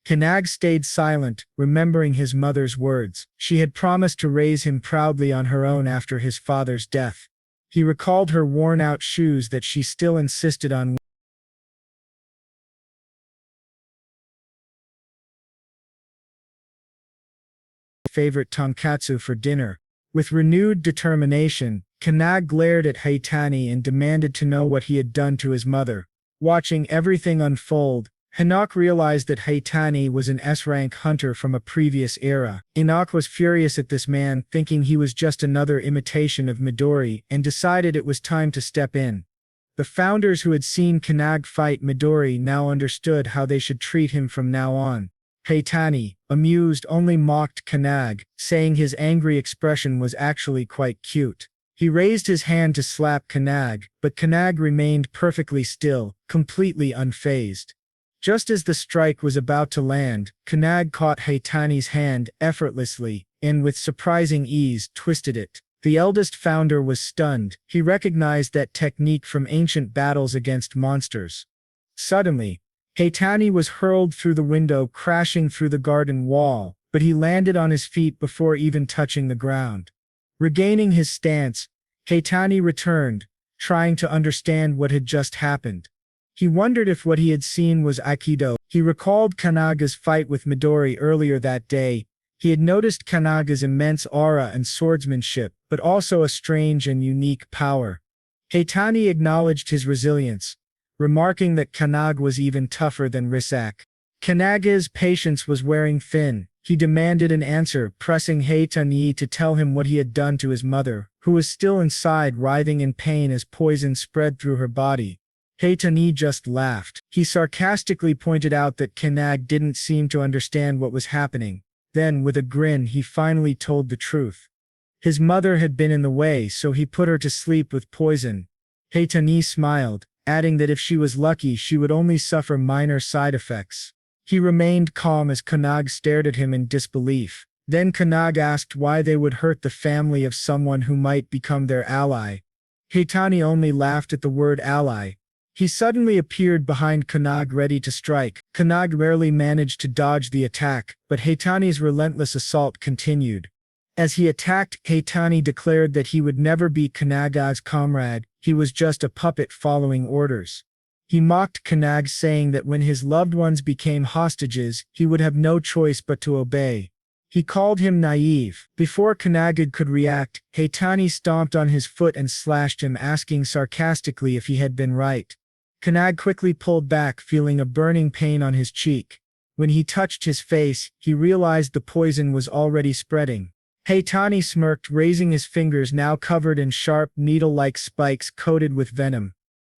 Kannag stayed silent, remembering his mother's words. She had promised to raise him proudly on her own after his father's death. He recalled her worn-out shoes that she still insisted on favorite tonkatsu for dinner. With renewed determination, Kannag glared at Heitani and demanded to know what he had done to his mother. Watching everything unfold, Hinox realized that Heitani was an S-rank hunter from a previous era. Hinox was furious at this man, thinking he was just another imitation of Midori, and decided it was time to step in. The founders who had seen Kannag fight Midori now understood how they should treat him from now on. Heitani, amused, only mocked Kannagi, saying his angry expression was actually quite cute. He raised his hand to slap Kannagi, but Kannagi remained perfectly still, completely unfazed. Just as the strike was about to land, Kannagi caught Heitani's hand effortlessly, and with surprising ease twisted it. The eldest founder was stunned. He recognized that technique from ancient battles against monsters. Suddenly, Heitani was hurled through the window, crashing through the garden wall, but he landed on his feet before even touching the ground. Regaining his stance, Heitani returned, trying to understand what had just happened. He wondered if what he had seen was Aikido. He recalled Kanaga's fight with Midori earlier that day. He had noticed Kanaga's immense aura and swordsmanship, but also a strange and unique power. Heitani acknowledged his resilience, remarking that Kannagi was even tougher than Risak. Kannaga's patience was wearing thin. He demanded an answer, pressing Heitani to tell him what he had done to his mother, who was still inside, writhing in pain as poison spread through her body. Heitani just laughed. He sarcastically pointed out that Kannagi didn't seem to understand what was happening. Then, with a grin, he finally told the truth. His mother had been in the way, so he put her to sleep with poison. Heitani smiled, adding that if she was lucky, she would only suffer minor side effects. He remained calm as Kannagi stared at him in disbelief. Then Kannagi asked why they would hurt the family of someone who might become their ally. Heitani only laughed at the word ally. He suddenly appeared behind Kannagi ready to strike. Kannagi rarely managed to dodge the attack, but Heitani's relentless assault continued. As he attacked, Heitani declared that he would never be Kanaga's comrade. He was just a puppet following orders. He mocked Kannagi, saying that when his loved ones became hostages, he would have no choice but to obey. He called him naive. Before Kannagi could react, Heitani stomped on his foot and slashed him, asking sarcastically if he had been right. Kannagi quickly pulled back, feeling a burning pain on his cheek. When he touched his face, he realized the poison was already spreading. Heitani smirked, raising his fingers now covered in sharp, needle-like spikes coated with venom.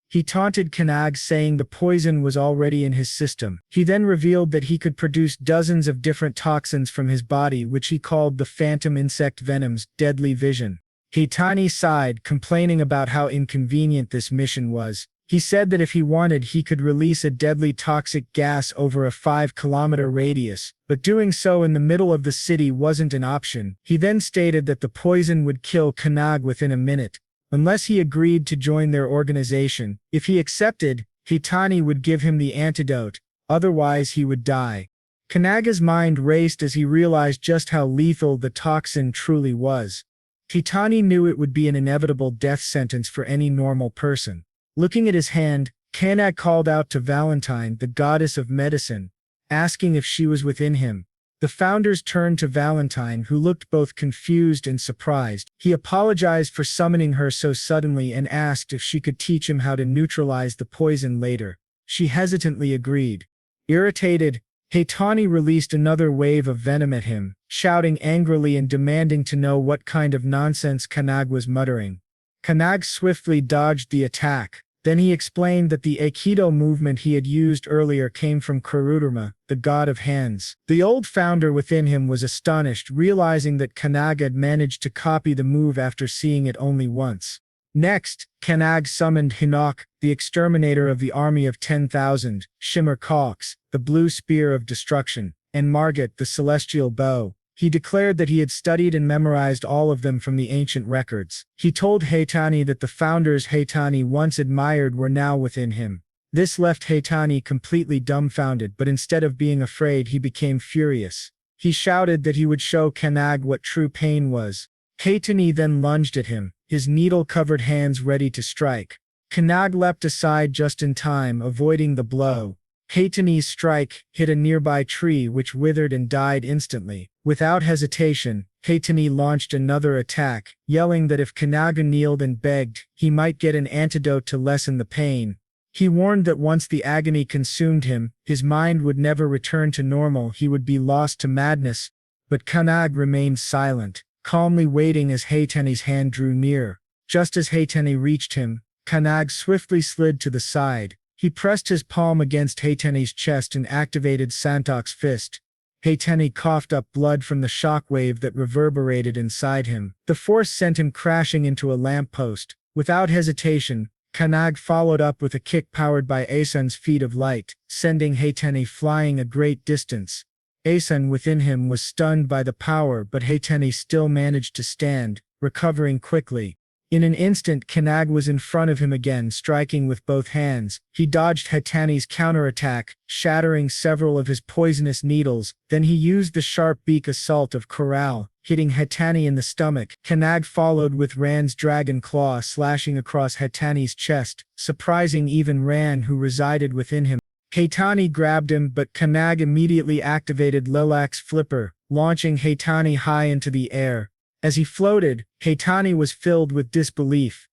He taunted Kannagi, saying the poison was already in his system. He then revealed that he could produce dozens of different toxins from his body, which he called the phantom insect venom's deadly vision. Heitani sighed, complaining about how inconvenient this mission was. He said that if he wanted, he could release a deadly toxic gas over a 5-kilometer radius, but doing so in the middle of the city wasn't an option. He then stated that the poison would kill Kannagi within a minute, unless he agreed to join their organization. If he accepted, Heitani would give him the antidote, otherwise he would die. Kanaga's mind raced as he realized just how lethal the toxin truly was. Heitani knew it would be an inevitable death sentence for any normal person. Looking at his hand, Kannagi called out to Valentine, the goddess of medicine, asking if she was within him. The founders turned to Valentine, who looked both confused and surprised. He apologized for summoning her so suddenly and asked if she could teach him how to neutralize the poison later. She hesitantly agreed. Irritated, Heitani released another wave of venom at him, shouting angrily and demanding to know what kind of nonsense Kannagi was muttering. Kannagi swiftly dodged the attack. Then he explained that the Aikido movement he had used earlier came from Kurudama, the god of hands. The old founder within him was astonished, realizing that Kannagi had managed to copy the move after seeing it only once. Next, Kannagi summoned Hinok, the exterminator of the army of 10,000, Shimmer Cox, the blue spear of destruction, and Margit, the celestial bow. He declared that he had studied and memorized all of them from the ancient records. He told Heitani that the founders Heitani once admired were now within him. This left Heitani completely dumbfounded, but instead of being afraid, he became furious. He shouted that he would show Kannagi what true pain was. Heitani then lunged at him, his needle-covered hands ready to strike. Kannagi leapt aside just in time, avoiding the blow. Heitani's strike hit a nearby tree, which withered and died instantly. Without hesitation, Heitani launched another attack, yelling that if Kannagi kneeled and begged, he might get an antidote to lessen the pain. He warned that once the agony consumed him, his mind would never return to normal, he would be lost to madness. But Kannagi remained silent, calmly waiting as Heitani's hand drew near. Just as Heitani reached him, Kannagi swiftly slid to the side. He pressed his palm against Heitani's chest and activated Santok's fist. Heitani coughed up blood from the shockwave that reverberated inside him. The force sent him crashing into a lamppost. Without hesitation, Kannagi followed up with a kick powered by Asun's feet of light, sending Heitani flying a great distance. Asun within him was stunned by the power, but Heitani still managed to stand, recovering quickly. In an instant, Kannagi was in front of him again, striking with both hands. He dodged Heitani's counterattack, shattering several of his poisonous needles. Then he used the sharp beak assault of Corral, hitting Heitani in the stomach. Kannagi followed with Ran's dragon claw, slashing across Heitani's chest, surprising even Ran, who resided within him. Heitani grabbed him, but Kannagi immediately activated Lilak's flipper, launching Heitani high into the air. As he floated, Heitani was filled with disbelief.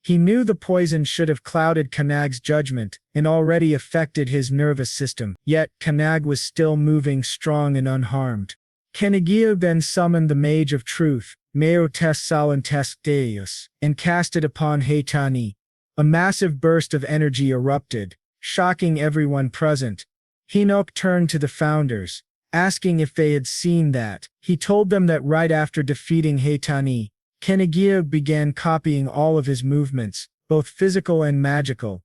He knew the poison should have clouded Kannagi's judgment and already affected his nervous system, yet Kannagi was still moving strong and unharmed. Kannagi then summoned the Mage of Truth, Meotes Salentes Deus, and cast it upon Heitani. A massive burst of energy erupted, shocking everyone present. Hinoki turned to the founders, asking if they had seen that. He told them that right after defeating Heitani, Kannagi began copying all of his movements, both physical and magical.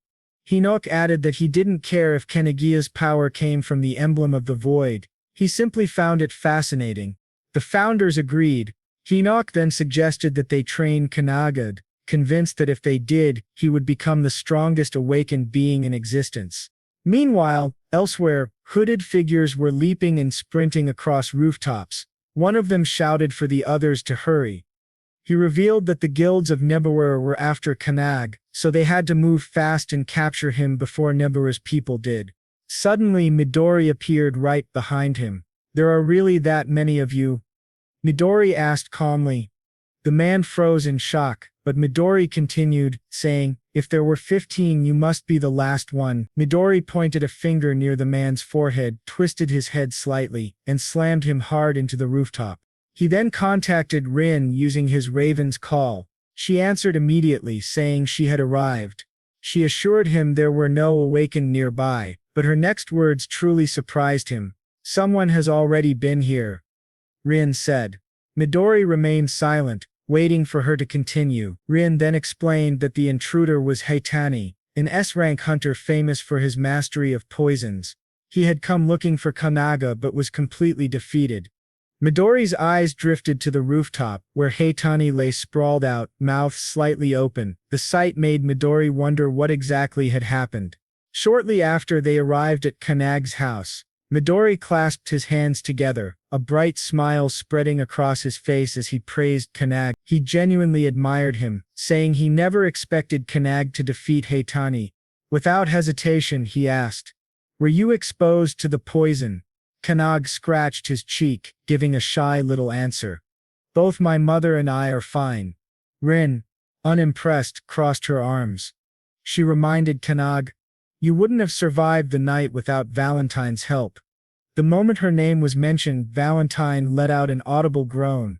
Hinoki added that he didn't care if Kannagi's power came from the emblem of the void. He simply found it fascinating. The founders agreed. Hinoki then suggested that they train Kannagi, convinced that if they did, he would become the strongest awakened being in existence. Meanwhile, elsewhere, hooded figures were leaping and sprinting across rooftops. One of them shouted for the others to hurry. He revealed that the guilds of Nebura were after Kannagi, so they had to move fast and capture him before Nebura's people did. Suddenly Midori appeared right behind him. "There are really that many of you?" Midori asked calmly. The man froze in shock, but Midori continued, saying, "If there were 15, you must be the last one." Midori pointed a finger near the man's forehead, twisted his head slightly, and slammed him hard into the rooftop. He then contacted Rin using his raven's call. She answered immediately, saying she had arrived. She assured him there were no awakened nearby, but her next words truly surprised him. "Someone has already been here," Rin said. Midori remained silent, waiting for her to continue. Rin then explained that the intruder was Heitani, an S-rank hunter famous for his mastery of poisons. He had come looking for Kannagi but was completely defeated. Midori's eyes drifted to the rooftop, where Heitani lay sprawled out, mouth slightly open. The sight made Midori wonder what exactly had happened. Shortly after they arrived at Kannagi's house, Midori clasped his hands together, a bright smile spreading across his face as he praised Kannagi. He genuinely admired him, saying he never expected Kannagi to defeat Heitani. Without hesitation, he asked, "Were you exposed to the poison?" Kannagi scratched his cheek, giving a shy little answer. "Both my mother and I are fine." Rin, unimpressed, crossed her arms. She reminded Kannagi, "You wouldn't have survived the night without Valentine's help." The moment her name was mentioned, Valentine let out an audible groan.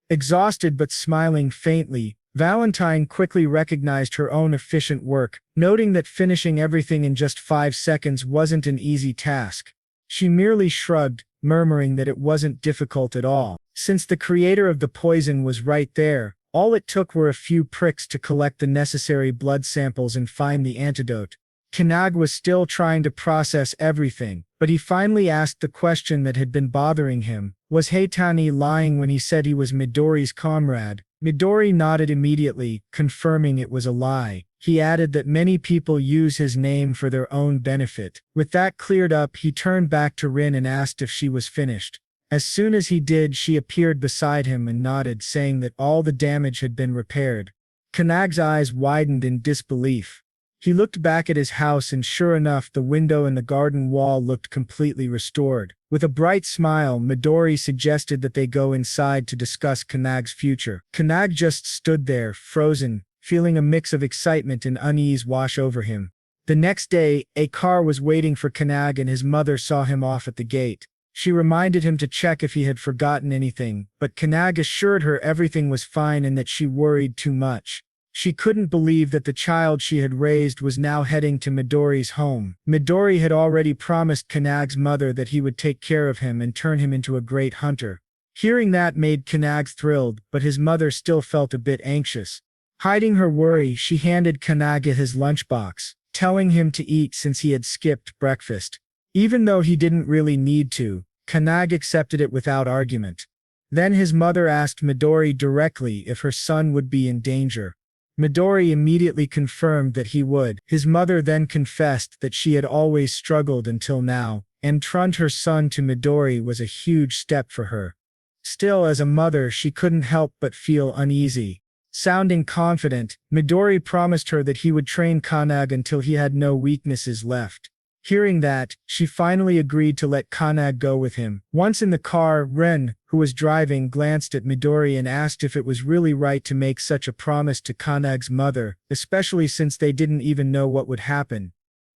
Exhausted but smiling faintly, Valentine quickly recognized her own efficient work, noting that finishing everything in just 5 seconds wasn't an easy task. She merely shrugged, murmuring that it wasn't difficult at all. Since the creator of the poison was right there, all it took were a few pricks to collect the necessary blood samples and find the antidote. Kannagi was still trying to process everything, but he finally asked the question that had been bothering him. Was Heitani lying when he said he was Midori's comrade? Midori nodded immediately, confirming it was a lie. He added that many people use his name for their own benefit. With that cleared up, he turned back to Rin and asked if she was finished. As soon as he did, she appeared beside him and nodded, saying that all the damage had been repaired. Kannagi's eyes widened in disbelief. He looked back at his house and sure enough, the window and the garden wall looked completely restored. With a bright smile, Midori suggested that they go inside to discuss Kannagi's future. Kannagi just stood there, frozen, feeling a mix of excitement and unease wash over him. The next day, a car was waiting for Kannagi and his mother saw him off at the gate. She reminded him to check if he had forgotten anything, but Kannagi assured her everything was fine and that she worried too much. She couldn't believe that the child she had raised was now heading to Midori's home. Midori had already promised Kannag's mother that he would take care of him and turn him into a great hunter. Hearing that made Kannag thrilled, but his mother still felt a bit anxious. Hiding her worry, she handed Kannag his lunchbox, telling him to eat since he had skipped breakfast. Even though he didn't really need to, Kannag accepted it without argument. Then his mother asked Midori directly if her son would be in danger. Midori immediately confirmed that he would. His mother then confessed that she had always struggled until now, and trust her son to Midori was a huge step for her. Still, as a mother, she couldn't help but feel uneasy. Sounding confident, Midori promised her that he would train Kannag until he had no weaknesses left. Hearing that, she finally agreed to let Kannag go with him. Once in the car, Ren, who was driving, glanced at Midori and asked if it was really right to make such a promise to Kannag's mother, especially since they didn't even know what would happen.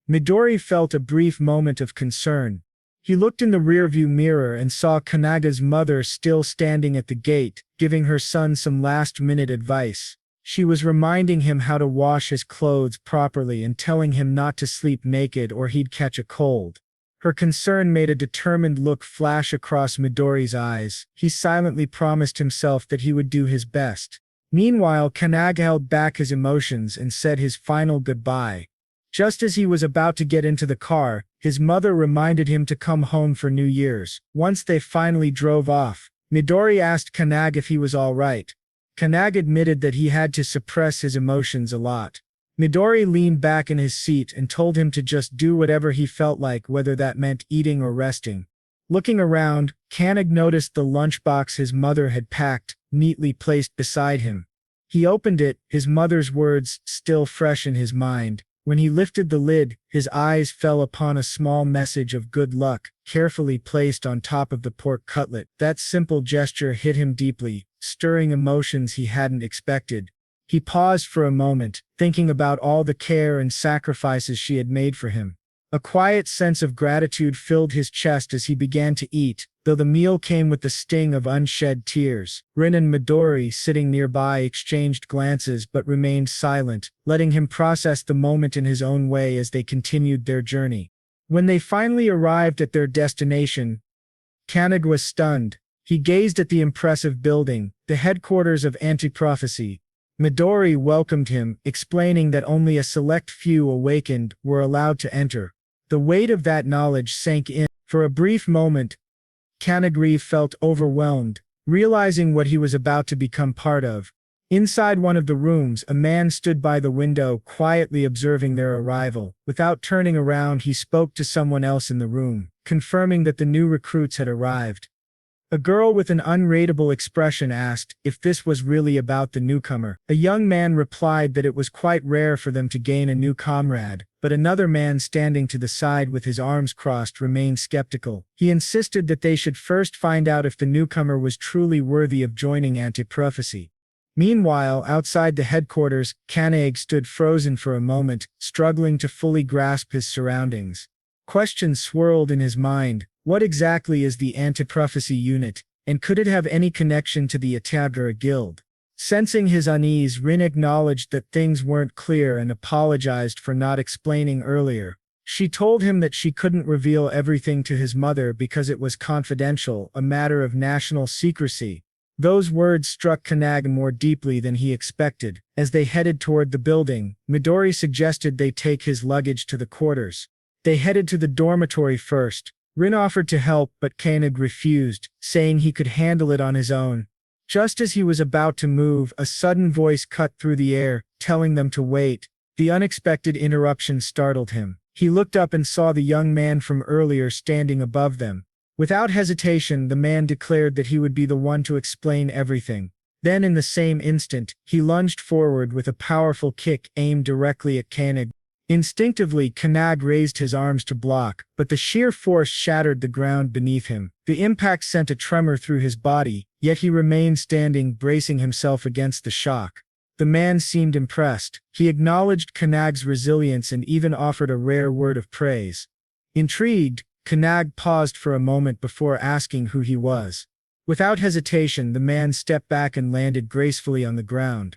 Midori felt a brief moment of concern. He looked in the rearview mirror and saw Kannaga's mother still standing at the gate, giving her son some last-minute advice. She was reminding him how to wash his clothes properly and telling him not to sleep naked or he'd catch a cold. Her concern made a determined look flash across Midori's eyes. He silently promised himself that he would do his best. Meanwhile, Kannag held back his emotions and said his final goodbye. Just as he was about to get into the car, his mother reminded him to come home for New Year's. Once they finally drove off, Midori asked Kannag if he was all right. Kannag admitted that he had to suppress his emotions a lot. Midori leaned back in his seat and told him to just do whatever he felt like, whether that meant eating or resting. Looking around, Kannag noticed the lunchbox his mother had packed, neatly placed beside him. He opened it, his mother's words still fresh in his mind. When he lifted the lid, his eyes fell upon a small message of good luck, carefully placed on top of the pork cutlet. That simple gesture hit him deeply, stirring emotions he hadn't expected. He paused for a moment, thinking about all the care and sacrifices she had made for him. A quiet sense of gratitude filled his chest as he began to eat, though the meal came with the sting of unshed tears. Rin and Midori, sitting nearby, exchanged glances but remained silent, letting him process the moment in his own way as they continued their journey. When they finally arrived at their destination, Kannag was stunned. He gazed at the impressive building, the headquarters of Anti-Prophecy. Midori welcomed him, explaining that only a select few awakened were allowed to enter. The weight of that knowledge sank in. For a brief moment, Kannag felt overwhelmed, realizing what he was about to become part of. Inside one of the rooms, a man stood by the window, quietly observing their arrival. Without turning around, he spoke to someone else in the room, confirming that the new recruits had arrived. A girl with an unreadable expression asked if this was really about the newcomer. A young man replied that it was quite rare for them to gain a new comrade, but another man standing to the side with his arms crossed remained skeptical. He insisted that they should first find out if the newcomer was truly worthy of joining Anti-Prophecy. Meanwhile, outside the headquarters, Kannag stood frozen for a moment, struggling to fully grasp his surroundings. Questions swirled in his mind. What exactly is the Anti-Prophecy unit, and could it have any connection to the Atabra Guild? Sensing his unease, Rin acknowledged that things weren't clear and apologized for not explaining earlier. She told him that she couldn't reveal everything to his mother because it was confidential, a matter of national secrecy. Those words struck Kannag more deeply than he expected. As they headed toward the building, Midori suggested they take his luggage to the quarters. They headed to the dormitory first. Rin offered to help, but Kannag refused, saying he could handle it on his own. Just as he was about to move, a sudden voice cut through the air, telling them to wait. The unexpected interruption startled him. He looked up and saw the young man from earlier standing above them. Without hesitation, the man declared that he would be the one to explain everything. Then in the same instant, he lunged forward with a powerful kick aimed directly at Kannag. Instinctively, Kannag raised his arms to block, but the sheer force shattered the ground beneath him. The impact sent a tremor through his body, yet he remained standing, bracing himself against the shock. The man seemed impressed. He acknowledged Kannag's resilience and even offered a rare word of praise. Intrigued, Kannag paused for a moment before asking who he was. Without hesitation, the man stepped back and landed gracefully on the ground.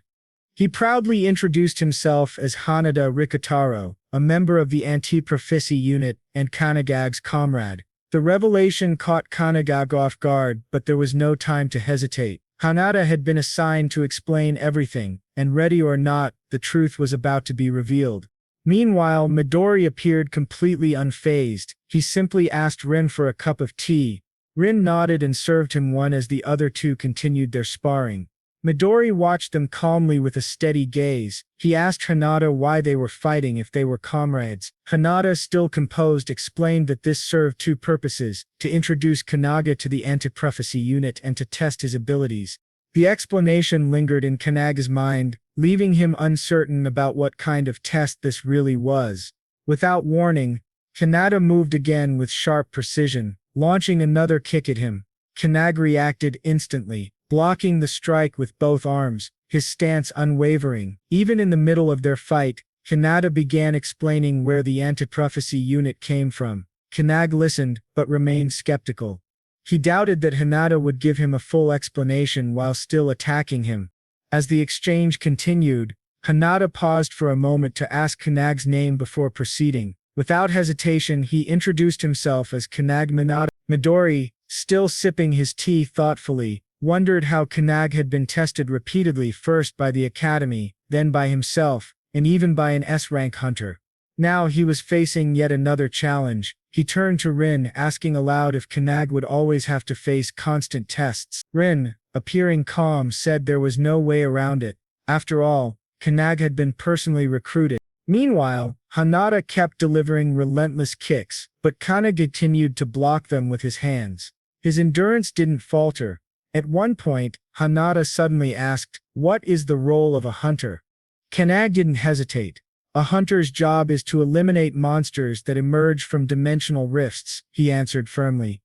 He proudly introduced himself as Hanada Rikotaro, a member of the anti-prophecy unit and Kannaga's comrade. The revelation caught Kannagi off guard, but there was no time to hesitate. Hanada had been assigned to explain everything, and ready or not, the truth was about to be revealed. Meanwhile, Midori appeared completely unfazed. He simply asked Rin for a cup of tea. Rin nodded and served him one as the other two continued their sparring. Midori watched them calmly with a steady gaze. He asked Hanada why they were fighting if they were comrades. Hanada, still composed, explained that this served two purposes: to introduce Kannagi to the anti-prophecy unit and to test his abilities. The explanation lingered in Kanaga's mind, leaving him uncertain about what kind of test this really was. Without warning, Kannagi moved again with sharp precision, launching another kick at him. Kannagi reacted instantly, blocking the strike with both arms, his stance unwavering. Even in the middle of their fight, Kannagi began explaining where the anti-prophecy unit came from. Kannagi listened, but remained skeptical. He doubted that Hanada would give him a full explanation while still attacking him. As the exchange continued, Hanada paused for a moment to ask Kannagi's name before proceeding. Without hesitation, he introduced himself as Kannagi Minato. Midori, still sipping his tea thoughtfully, wondered how Kannagi had been tested repeatedly, first by the academy, then by himself, and even by an S-rank hunter. Now he was facing yet another challenge. He turned to Rin, asking aloud if Kannagi would always have to face constant tests. Rin, appearing calm, said there was no way around it. After all, Kannagi had been personally recruited. Meanwhile, Hanada kept delivering relentless kicks, but Kannagi continued to block them with his hands. His endurance didn't falter. At one point, Hanada suddenly asked, "What is the role of a hunter?" Kannagi didn't hesitate. "A hunter's job is to eliminate monsters that emerge from dimensional rifts," he answered firmly.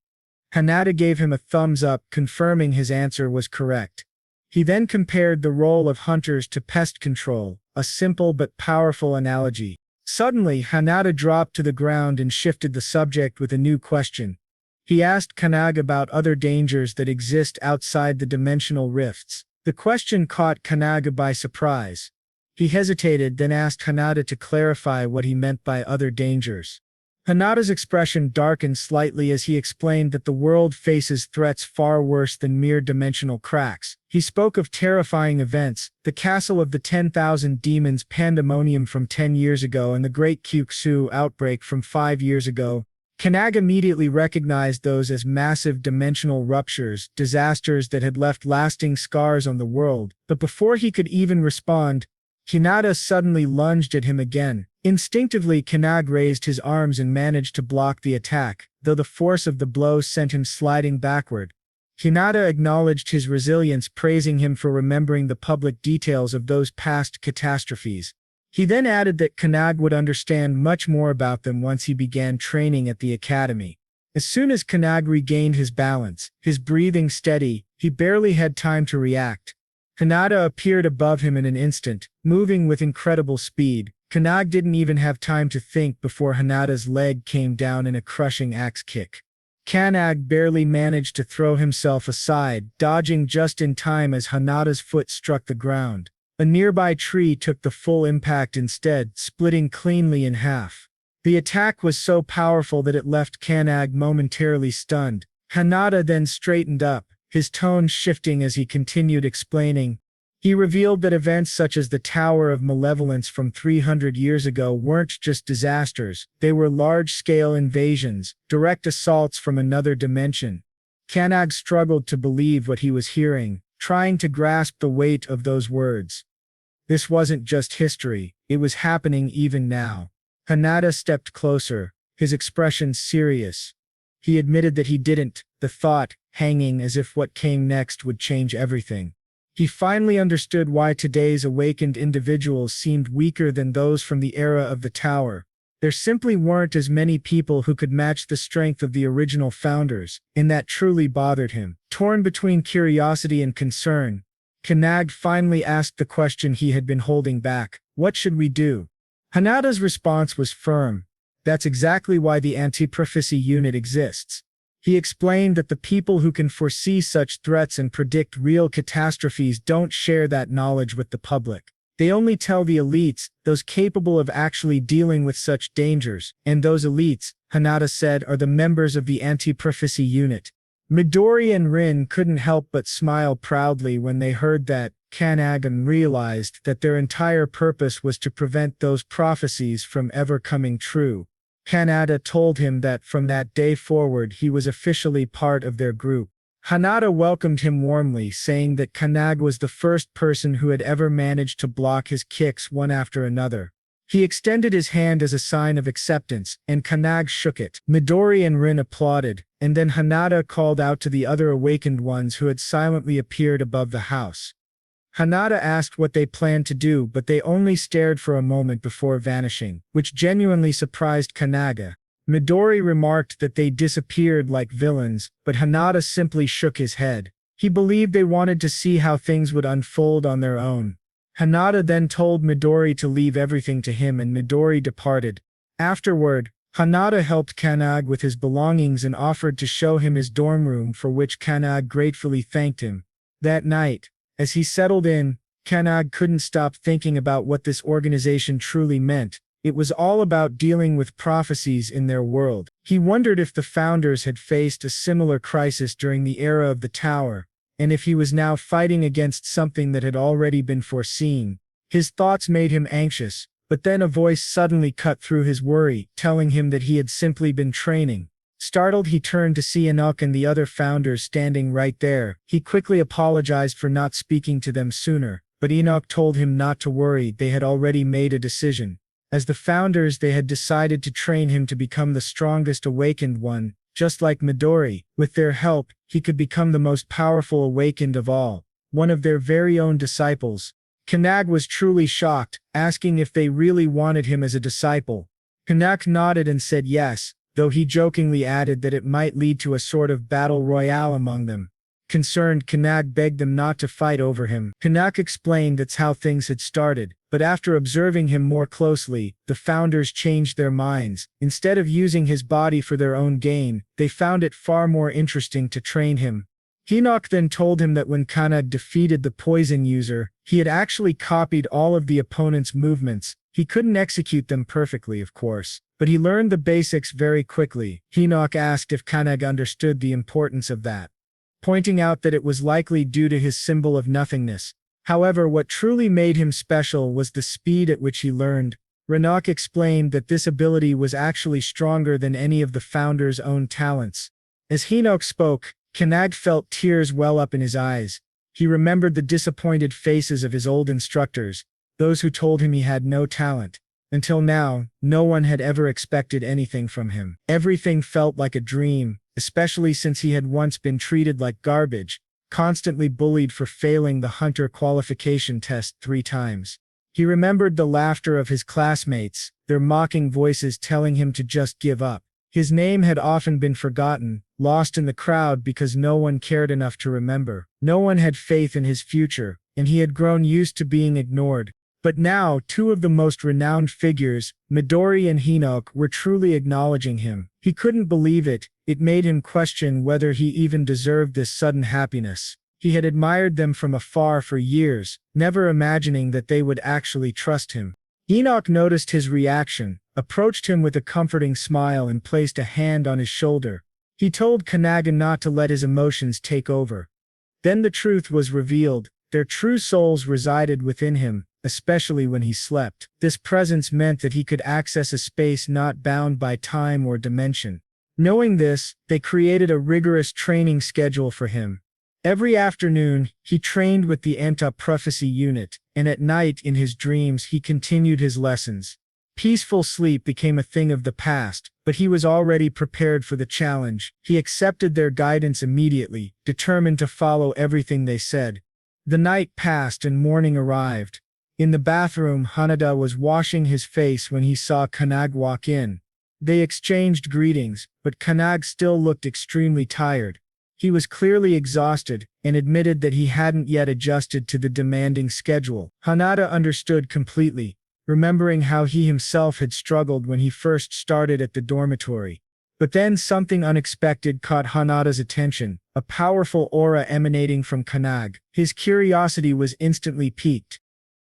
Hanada gave him a thumbs up, confirming his answer was correct. He then compared the role of hunters to pest control, a simple but powerful analogy. Suddenly, Hanada dropped to the ground and shifted the subject with a new question. He asked Kannagi about other dangers that exist outside the dimensional rifts. The question caught Kannagi by surprise. He hesitated, then asked Hanada to clarify what he meant by other dangers. Hanada's expression darkened slightly as he explained that the world faces threats far worse than mere dimensional cracks. He spoke of terrifying events, the castle of the 10,000 demons pandemonium from 10 years ago and the great Kyuksu outbreak from 5 years ago. Kannagi immediately recognized those as massive dimensional ruptures, disasters that had left lasting scars on the world. But before he could even respond, Hanada suddenly lunged at him again. Instinctively, Kannagi raised his arms and managed to block the attack, though the force of the blow sent him sliding backward. Hanada acknowledged his resilience, praising him for remembering the public details of those past catastrophes. He then added that Kannagi would understand much more about them once he began training at the academy. As soon as Kannagi regained his balance, his breathing steady, he barely had time to react. Hanada appeared above him in an instant, moving with incredible speed. Kannagi didn't even have time to think before Hanada's leg came down in a crushing axe kick. Kannagi barely managed to throw himself aside, dodging just in time as Hanada's foot struck the ground. A nearby tree took the full impact instead, splitting cleanly in half. The attack was so powerful that it left Kannagi momentarily stunned. Hanada then straightened up, his tone shifting as he continued explaining. He revealed that events such as the Tower of Malevolence from 300 years ago weren't just disasters, they were large-scale invasions, direct assaults from another dimension. Kannagi struggled to believe what he was hearing, trying to grasp the weight of those words. This wasn't just history, it was happening even now. Hanada stepped closer, his expression serious. He admitted that he didn't, the thought hanging as if what came next would change everything. He finally understood why today's awakened individuals seemed weaker than those from the era of the Tower. There simply weren't as many people who could match the strength of the original founders, and that truly bothered him. Torn between curiosity and concern, Kannagi finally asked the question he had been holding back: "What should we do?" Hanada's response was firm. That's exactly why the anti-prophecy unit exists. He explained that the people who can foresee such threats and predict real catastrophes don't share that knowledge with the public. They only tell the elites, those capable of actually dealing with such dangers, and those elites, Hinata said, are the members of the anti-prophecy unit. Midori and Rin couldn't help but smile proudly when they heard that. Kannagi realized that their entire purpose was to prevent those prophecies from ever coming true. Hinata told him that from that day forward he was officially part of their group. Hinata welcomed him warmly, saying that Kannagi was the first person who had ever managed to block his kicks one after another. He extended his hand as a sign of acceptance, and Kannagi shook it. Midori and Rin applauded, and then Hinata called out to the other awakened ones who had silently appeared above the house. Hinata asked what they planned to do, but they only stared for a moment before vanishing, which genuinely surprised Kannagi. Midori remarked that they disappeared like villains, but Hinata simply shook his head. He believed they wanted to see how things would unfold on their own. Hinata then told Midori to leave everything to him, and Midori departed. Afterward, Hinata helped Kannagi with his belongings and offered to show him his dorm room, for which Kannagi gratefully thanked him. That night, as he settled in, Kannagi couldn't stop thinking about what this organization truly meant. It was all about dealing with prophecies in their world. He wondered if the founders had faced a similar crisis during the era of the Tower, and if he was now fighting against something that had already been foreseen. His thoughts made him anxious, but then a voice suddenly cut through his worry, telling him that he had simply been training. Startled, he turned to see Enoch and the other founders standing right there. He quickly apologized for not speaking to them sooner, but Enoch told him not to worry, they had already made a decision. As the founders, they had decided to train him to become the strongest awakened one, just like Midori. With their help, he could become the most powerful awakened of all, one of their very own disciples. Kannagi was truly shocked, asking if they really wanted him as a disciple. Kannagi nodded and said yes, though he jokingly added that it might lead to a sort of battle royale among them. Concerned, Kannagi begged them not to fight over him. Kannagi explained that's how things had started, but after observing him more closely, the founders changed their minds. Instead of using his body for their own gain, they found it far more interesting to train him. Enoch then told him that when Kannagi defeated the poison user, he had actually copied all of the opponent's movements. He couldn't execute them perfectly, of course, but he learned the basics very quickly. Enoch asked if Kannagi understood the importance of that, pointing out that it was likely due to his symbol of nothingness. However, what truly made him special was the speed at which he learned. Enoch explained that this ability was actually stronger than any of the founders' own talents. As Enoch spoke, Kannagi felt tears well up in his eyes. He remembered the disappointed faces of his old instructors, those who told him he had no talent. Until now, no one had ever expected anything from him. Everything felt like a dream, especially since he had once been treated like garbage, constantly bullied for failing the hunter qualification test 3 times. He remembered the laughter of his classmates, their mocking voices telling him to just give up. His name had often been forgotten, lost in the crowd because no one cared enough to remember. No one had faith in his future, and he had grown used to being ignored. But now, 2 of the most renowned figures, Midori and Enoch, were truly acknowledging him. He couldn't believe it. It made him question whether he even deserved this sudden happiness. He had admired them from afar for years, never imagining that they would actually trust him. Enoch noticed his reaction, approached him with a comforting smile and placed a hand on his shoulder. He told Kannagi not to let his emotions take over. Then the truth was revealed. Their true souls resided within him, especially when he slept. This presence meant that he could access a space not bound by time or dimension. Knowing this, they created a rigorous training schedule for him. Every afternoon, he trained with the anti-prophecy unit, and at night in his dreams he continued his lessons. Peaceful sleep became a thing of the past, but he was already prepared for the challenge. He accepted their guidance immediately, determined to follow everything they said. The night passed and morning arrived. In the bathroom, Hanada was washing his face when he saw Kannagi walk in. They exchanged greetings, but Kannagi still looked extremely tired. He was clearly exhausted, and admitted that he hadn't yet adjusted to the demanding schedule. Hanada understood completely, remembering how he himself had struggled when he first started at the dormitory. But then something unexpected caught Hanada's attention, a powerful aura emanating from Kannagi. His curiosity was instantly piqued.